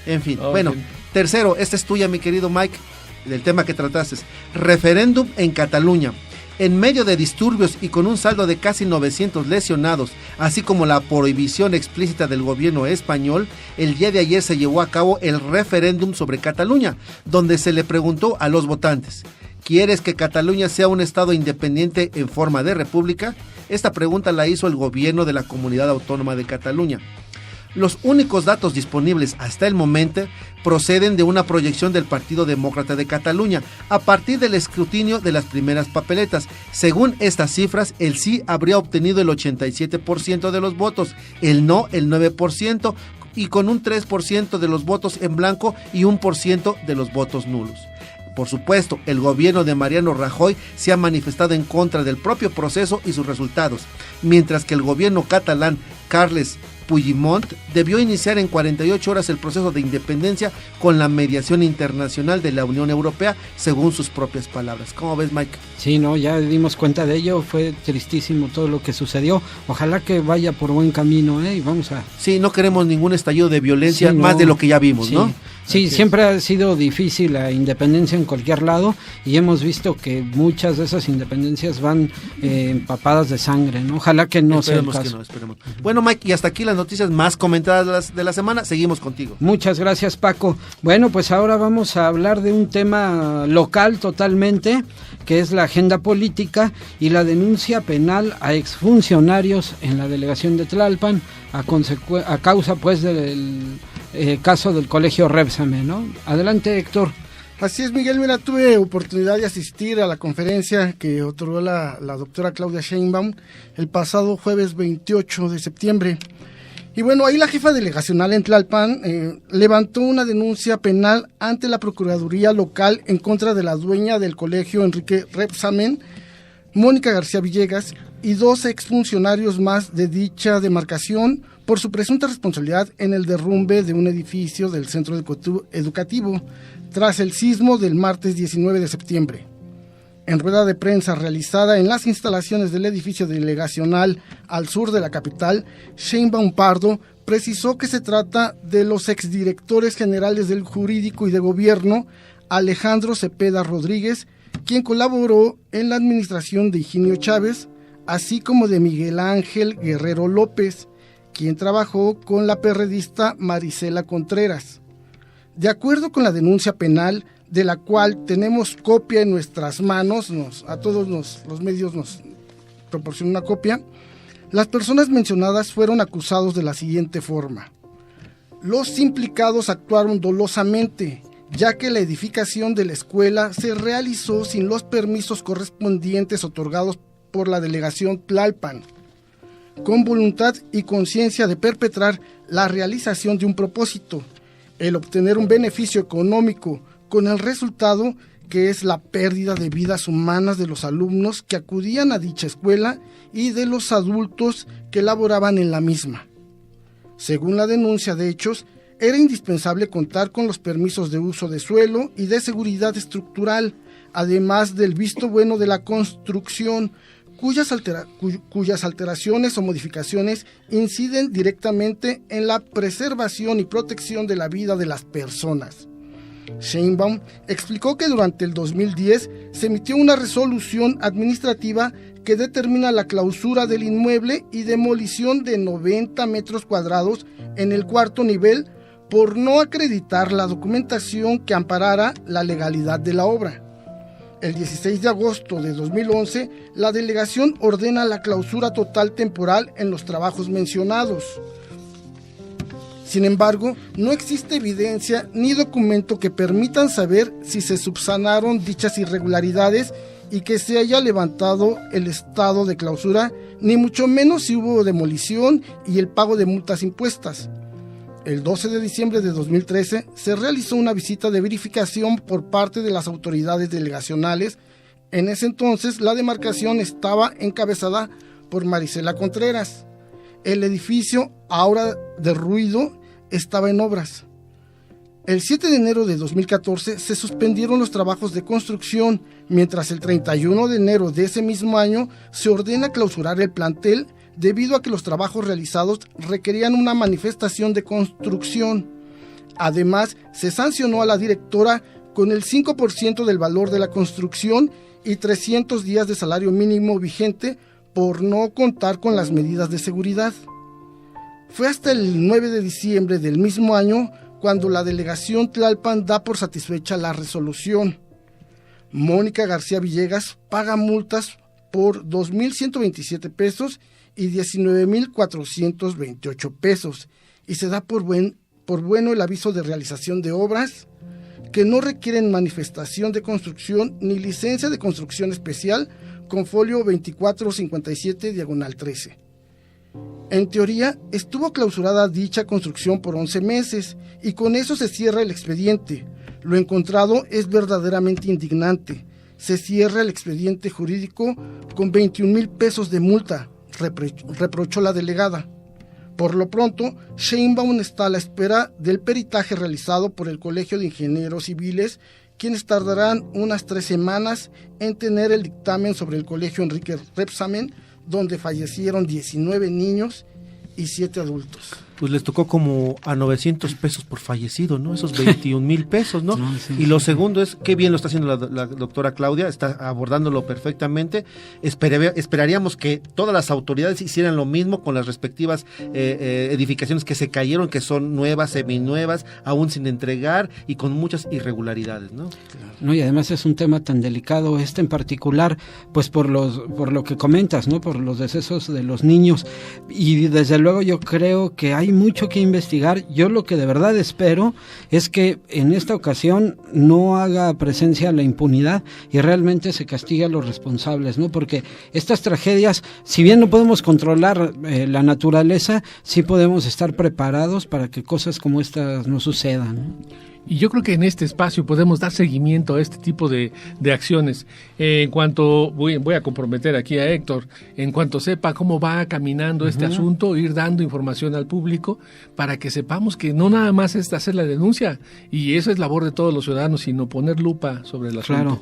S2: En fin, bueno. Tercero, esta es tuya, mi querido Mike, del tema que trataste. Referéndum en Cataluña. En medio de disturbios y con un saldo de casi 900 lesionados, así como la prohibición explícita del gobierno español, el día de ayer se llevó a cabo el referéndum sobre Cataluña, donde se le preguntó a los votantes: ¿quieres que Cataluña sea un estado independiente en forma de república? Esta pregunta la hizo el gobierno de la Comunidad Autónoma de Cataluña. Los únicos datos disponibles hasta el momento proceden de una proyección del Partido Demócrata de Cataluña a partir del escrutinio de las primeras papeletas. Según estas cifras, el sí habría obtenido el 87% de los votos, el no el 9% y con un 3% de los votos en blanco y 1% de los votos nulos. Por supuesto, el gobierno de Mariano Rajoy se ha manifestado en contra del propio proceso y sus resultados, mientras que el gobierno catalán, Carles Puigdemont, debió iniciar en 48 horas el proceso de independencia con la mediación internacional de la Unión Europea, según sus propias palabras. ¿Cómo ves, Mike?
S5: Sí, no, ya dimos cuenta de ello, fue tristísimo todo lo que sucedió. Ojalá que vaya por buen camino, y vamos a...
S2: Sí, no queremos ningún estallido de violencia, sí, más de lo que ya vimos,
S5: sí,
S2: ¿no?
S5: Sí, siempre ha sido difícil la independencia en cualquier lado y hemos visto que muchas de esas independencias van empapadas de sangre, ¿no? Ojalá que no sea el caso.
S2: Esperemos. Bueno, Mike, y hasta aquí las noticias más comentadas de la semana. Seguimos contigo.
S5: Muchas gracias, Paco. Bueno, pues ahora vamos a hablar de un tema local totalmente, que es la agenda política y la denuncia penal a exfuncionarios en la delegación de Tlalpan a causa pues del caso del colegio Repsamen, ¿no? Adelante, Héctor.
S4: Así es, Miguel. Mira, tuve oportunidad de asistir a la conferencia que otorgó la doctora Claudia Sheinbaum el pasado jueves 28 de septiembre. Y bueno, ahí la jefa delegacional en Tlalpan levantó una denuncia penal ante la Procuraduría Local en contra de la dueña del colegio Enrique Repsamen, Mónica García Villegas, y 2 exfuncionarios más de dicha demarcación por su presunta responsabilidad en el derrumbe de un edificio del centro educativo tras el sismo del martes 19 de septiembre. En rueda de prensa realizada en las instalaciones del edificio delegacional al sur de la capital, Sheinbaum Pardo precisó que se trata de los exdirectores generales del Jurídico y de Gobierno, Alejandro Cepeda Rodríguez, quien colaboró en la administración de Higinio Chávez, así como de Miguel Ángel Guerrero López, quien trabajó con la perredista Marisela Contreras. De acuerdo con la denuncia penal, de la cual tenemos copia en nuestras manos, a todos los medios nos proporcionan una copia, las personas mencionadas fueron acusados de la siguiente forma. Los implicados actuaron dolosamente, ya que la edificación de la escuela se realizó sin los permisos correspondientes otorgados por la delegación Tlalpan, con voluntad y conciencia de perpetrar la realización de un propósito, el obtener un beneficio económico, con el resultado que es la pérdida de vidas humanas de los alumnos que acudían a dicha escuela y de los adultos que laboraban en la misma. Según la denuncia de hechos, era indispensable contar con los permisos de uso de suelo y de seguridad estructural, además del visto bueno de la construcción, cuyas alteraciones o modificaciones inciden directamente en la preservación y protección de la vida de las personas. Sheinbaum explicó que durante el 2010 se emitió una resolución administrativa que determina la clausura del inmueble y demolición de 90 metros cuadrados en el 4º nivel por no acreditar la documentación que amparara la legalidad de la obra. El 16 de agosto de 2011, la delegación ordena la clausura total temporal en los trabajos mencionados. Sin embargo, no existe evidencia ni documento que permitan saber si se subsanaron dichas irregularidades y que se haya levantado el estado de clausura, ni mucho menos si hubo demolición y el pago de multas impuestas. El 12 de diciembre de 2013 se realizó una visita de verificación por parte de las autoridades delegacionales. En ese entonces la demarcación estaba encabezada por Marisela Contreras. El edificio, ahora derruido, estaba en obras. El 7 de enero de 2014 se suspendieron los trabajos de construcción, mientras el 31 de enero de ese mismo año se ordena clausurar el plantel debido a que los trabajos realizados requerían una manifestación de construcción. Además, se sancionó a la directora con el 5% del valor de la construcción y 300 días de salario mínimo vigente por no contar con las medidas de seguridad. Fue hasta el 9 de diciembre del mismo año cuando la delegación Tlalpan da por satisfecha la resolución. Mónica García Villegas paga multas por 2,127 pesos y 19,428 pesos y se da por bueno el aviso de realización de obras que no requieren manifestación de construcción ni licencia de construcción especial con folio 2457/13. En teoría, estuvo clausurada dicha construcción por 11 meses y con eso se cierra el expediente. Lo encontrado es verdaderamente indignante. Se cierra el expediente jurídico con 21,000 pesos de multa, reprochó la delegada. Por lo pronto, Sheinbaum está a la espera del peritaje realizado por el Colegio de Ingenieros Civiles, quienes tardarán unas 3 semanas en tener el dictamen sobre el Colegio Enrique Rebsamen, donde fallecieron 19 niños y 7 adultos.
S2: Pues les tocó como a 900 pesos por fallecido, ¿no? Esos 21,000 pesos, ¿no? Sí, y lo segundo es, qué bien lo está haciendo la doctora Claudia, está abordándolo perfectamente. Esperaríamos que todas las autoridades hicieran lo mismo con las respectivas edificaciones que se cayeron, que son nuevas, seminuevas, aún sin entregar y con muchas irregularidades, ¿no?
S5: No, y además es un tema tan delicado, en particular, pues por lo que comentas, ¿no? Por los decesos de los niños. Y desde luego yo creo que hay mucho que investigar. Yo lo que de verdad espero es que en esta ocasión no haga presencia la impunidad y realmente se castigue a los responsables, ¿no? Porque estas tragedias, si bien no podemos controlar la naturaleza, sí podemos estar preparados para que cosas como estas no sucedan, ¿no?
S3: Y yo creo que en este espacio podemos dar seguimiento a este tipo de acciones. En cuanto, voy a comprometer aquí a Héctor, en cuanto sepa cómo va caminando este asunto, ir dando información al público para que sepamos que no nada más es hacer la denuncia, y eso es labor de todos los ciudadanos, sino poner lupa sobre el asunto.
S10: Claro.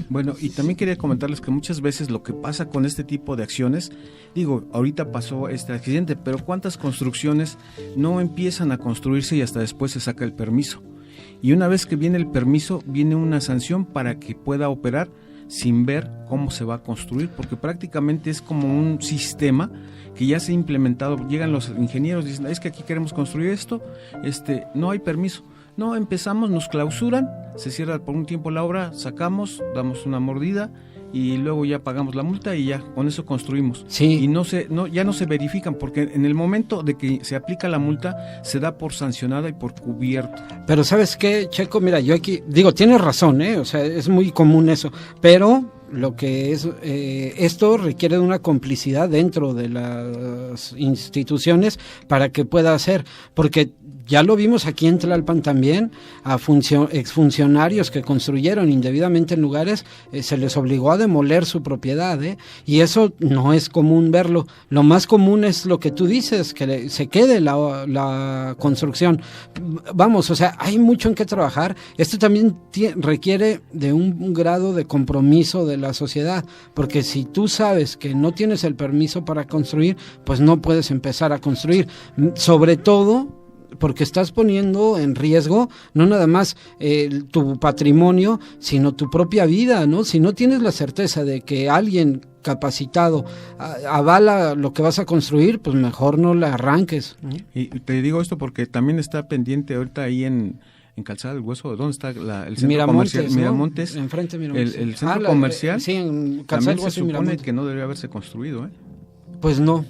S10: Bueno, y también quería comentarles que muchas veces lo que pasa con este tipo de acciones, ahorita pasó este accidente, pero ¿cuántas construcciones no empiezan a construirse y hasta después se saca el permiso? Y una vez que viene el permiso, viene una sanción para que pueda operar sin ver cómo se va a construir, porque prácticamente es como un sistema que ya se ha implementado. Llegan los ingenieros, dicen, es que aquí queremos construir esto, no hay permiso. No, empezamos, nos clausuran, se cierra por un tiempo la obra, sacamos, damos una mordida y luego ya pagamos la multa y ya con eso construimos.
S5: Sí.
S10: Y ya no se verifican, porque en el momento de que se aplica la multa se da por sancionada y por cubierto.
S5: Pero ¿sabes qué, Checo? Mira, yo aquí tienes razón, o sea, es muy común eso, pero lo que es esto requiere de una complicidad dentro de las instituciones para que pueda hacer, porque ya lo vimos aquí en Tlalpan también, a exfuncionarios que construyeron indebidamente en lugares, se les obligó a demoler su propiedad, y eso no es común verlo. Lo más común es lo que tú dices, que se quede la construcción. Vamos, o sea, hay mucho en qué trabajar. Esto también requiere de un grado de compromiso de la sociedad, porque si tú sabes que no tienes el permiso para construir, pues no puedes empezar a construir, sobre todo porque estás poniendo en riesgo no nada más tu patrimonio, sino tu propia vida, ¿no? Si no tienes la certeza de que alguien capacitado avala lo que vas a construir, pues mejor no la arranques, ¿no?
S10: Y te digo esto porque también está pendiente ahorita ahí en Calzada del Hueso, ¿dónde está el centro
S5: Miramontes,
S10: comercial?
S5: ¿no?
S10: Enfrente de Miramontes. El centro comercial,
S5: sí, en Calzada del Hueso,
S10: se supone que no debería haberse construido,
S5: Pues no.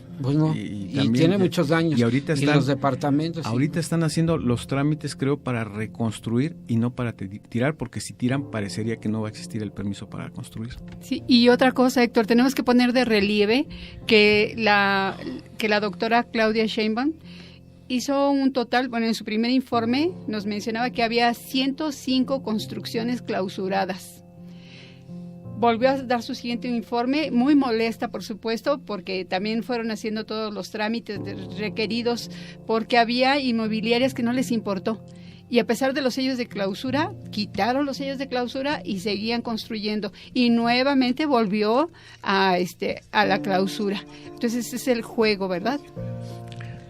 S5: Y tiene muchos daños.
S10: Y ahorita
S5: y los departamentos.
S10: Ahorita están haciendo los trámites, creo, para reconstruir y no para tirar, porque si tiran parecería que no va a existir el permiso para construir.
S8: Sí, y otra cosa, Héctor, tenemos que poner de relieve que la doctora Claudia Sheinbaum hizo un total, en su primer informe nos mencionaba que había 105 construcciones clausuradas. Volvió a dar su siguiente informe, muy molesta, por supuesto, porque también fueron haciendo todos los trámites requeridos, porque había inmobiliarias que no les importó. Y a pesar de los sellos de clausura, quitaron los sellos de clausura y seguían construyendo. Y nuevamente volvió a la clausura. Entonces ese es el juego, ¿verdad?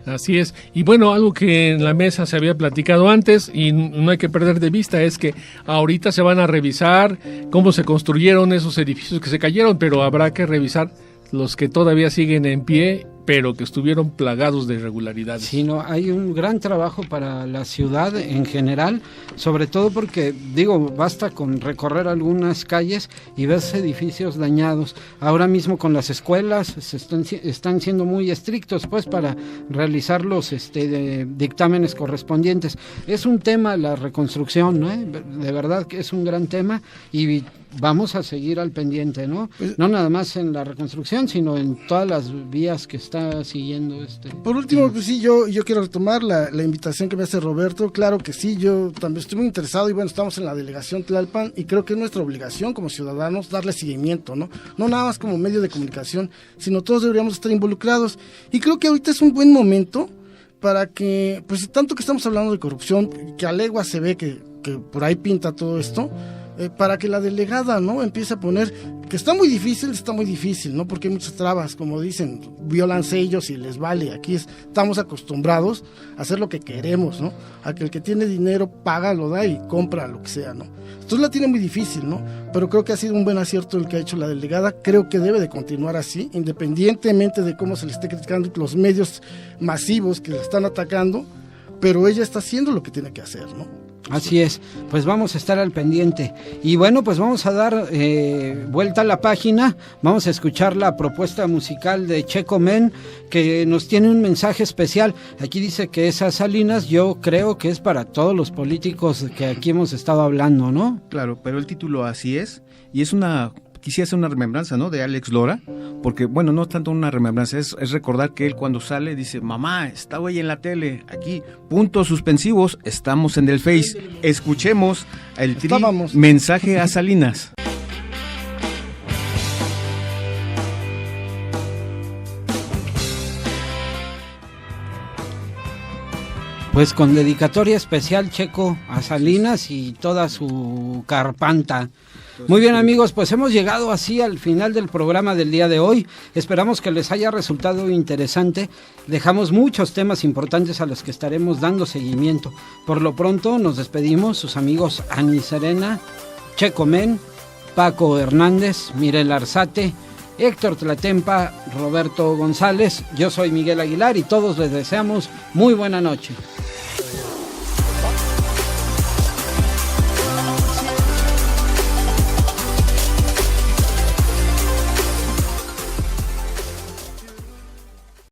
S3: Así es. Y bueno, algo que en la mesa se había platicado antes y no hay que perder de vista es que ahorita se van a revisar cómo se construyeron esos edificios que se cayeron, pero habrá que revisar los que todavía siguen en pie, pero que estuvieron plagados de irregularidades.
S5: Sí, no, hay un gran trabajo para la ciudad en general, sobre todo porque, basta con recorrer algunas calles y ves edificios dañados. Ahora mismo con las escuelas están siendo muy estrictos, pues, para realizar los dictámenes correspondientes. Es un tema la reconstrucción, ¿no? De verdad que es un gran tema y vamos a seguir al pendiente, ¿no? No nada más en la reconstrucción, sino en todas las vías que está siguiendo
S4: Por último, pues sí, yo quiero retomar la invitación que me hace Roberto. Claro que sí, yo también estoy muy interesado y bueno, estamos en la delegación Tlalpan y creo que es nuestra obligación como ciudadanos darle seguimiento, ¿no? No nada más como medio de comunicación, sino todos deberíamos estar involucrados. Y creo que ahorita es un buen momento para que, pues tanto que estamos hablando de corrupción, que a legua se ve que por ahí pinta todo esto, para que la delegada, ¿no?, empiece a poner, que está muy difícil, ¿no?, porque hay muchas trabas, como dicen, violan sellos y les vale. Aquí estamos acostumbrados a hacer lo que queremos, ¿no?, a que el que tiene dinero paga, lo da y compra lo que sea, ¿no? Entonces la tiene muy difícil, ¿no? Pero creo que ha sido un buen acierto el que ha hecho la delegada. Creo que debe de continuar así, independientemente de cómo se le esté criticando los medios masivos que la están atacando, pero ella está haciendo lo que tiene que hacer, ¿no?
S5: Así es, pues vamos a estar al pendiente. Y bueno, pues vamos a dar vuelta a la página, vamos a escuchar la propuesta musical de Checo Men, que nos tiene un mensaje especial. Aquí dice que esas Salinas, yo creo que es para todos los políticos que aquí hemos estado hablando, ¿no?
S10: Claro, pero el título así es, y es quisiera hacer una remembranza, ¿no?, de Alex Lora, porque, bueno, no tanto una remembranza, es recordar que él cuando sale dice, mamá, estaba ahí en la tele, aquí, puntos suspensivos, estamos en el Face. Escuchemos el mensaje a Salinas.
S5: Pues con dedicatoria especial, Checo, a Salinas y toda su carpanta. Muy bien, amigos, pues hemos llegado así al final del programa del día de hoy. Esperamos que les haya resultado interesante. Dejamos muchos temas importantes a los que estaremos dando seguimiento. Por lo pronto nos despedimos, sus amigos Ani Serena, Checo Men, Paco Hernández, Mirel Arzate, Héctor Tlatempa, Roberto González. Yo soy Miguel Aguilar y todos les deseamos muy buena noche.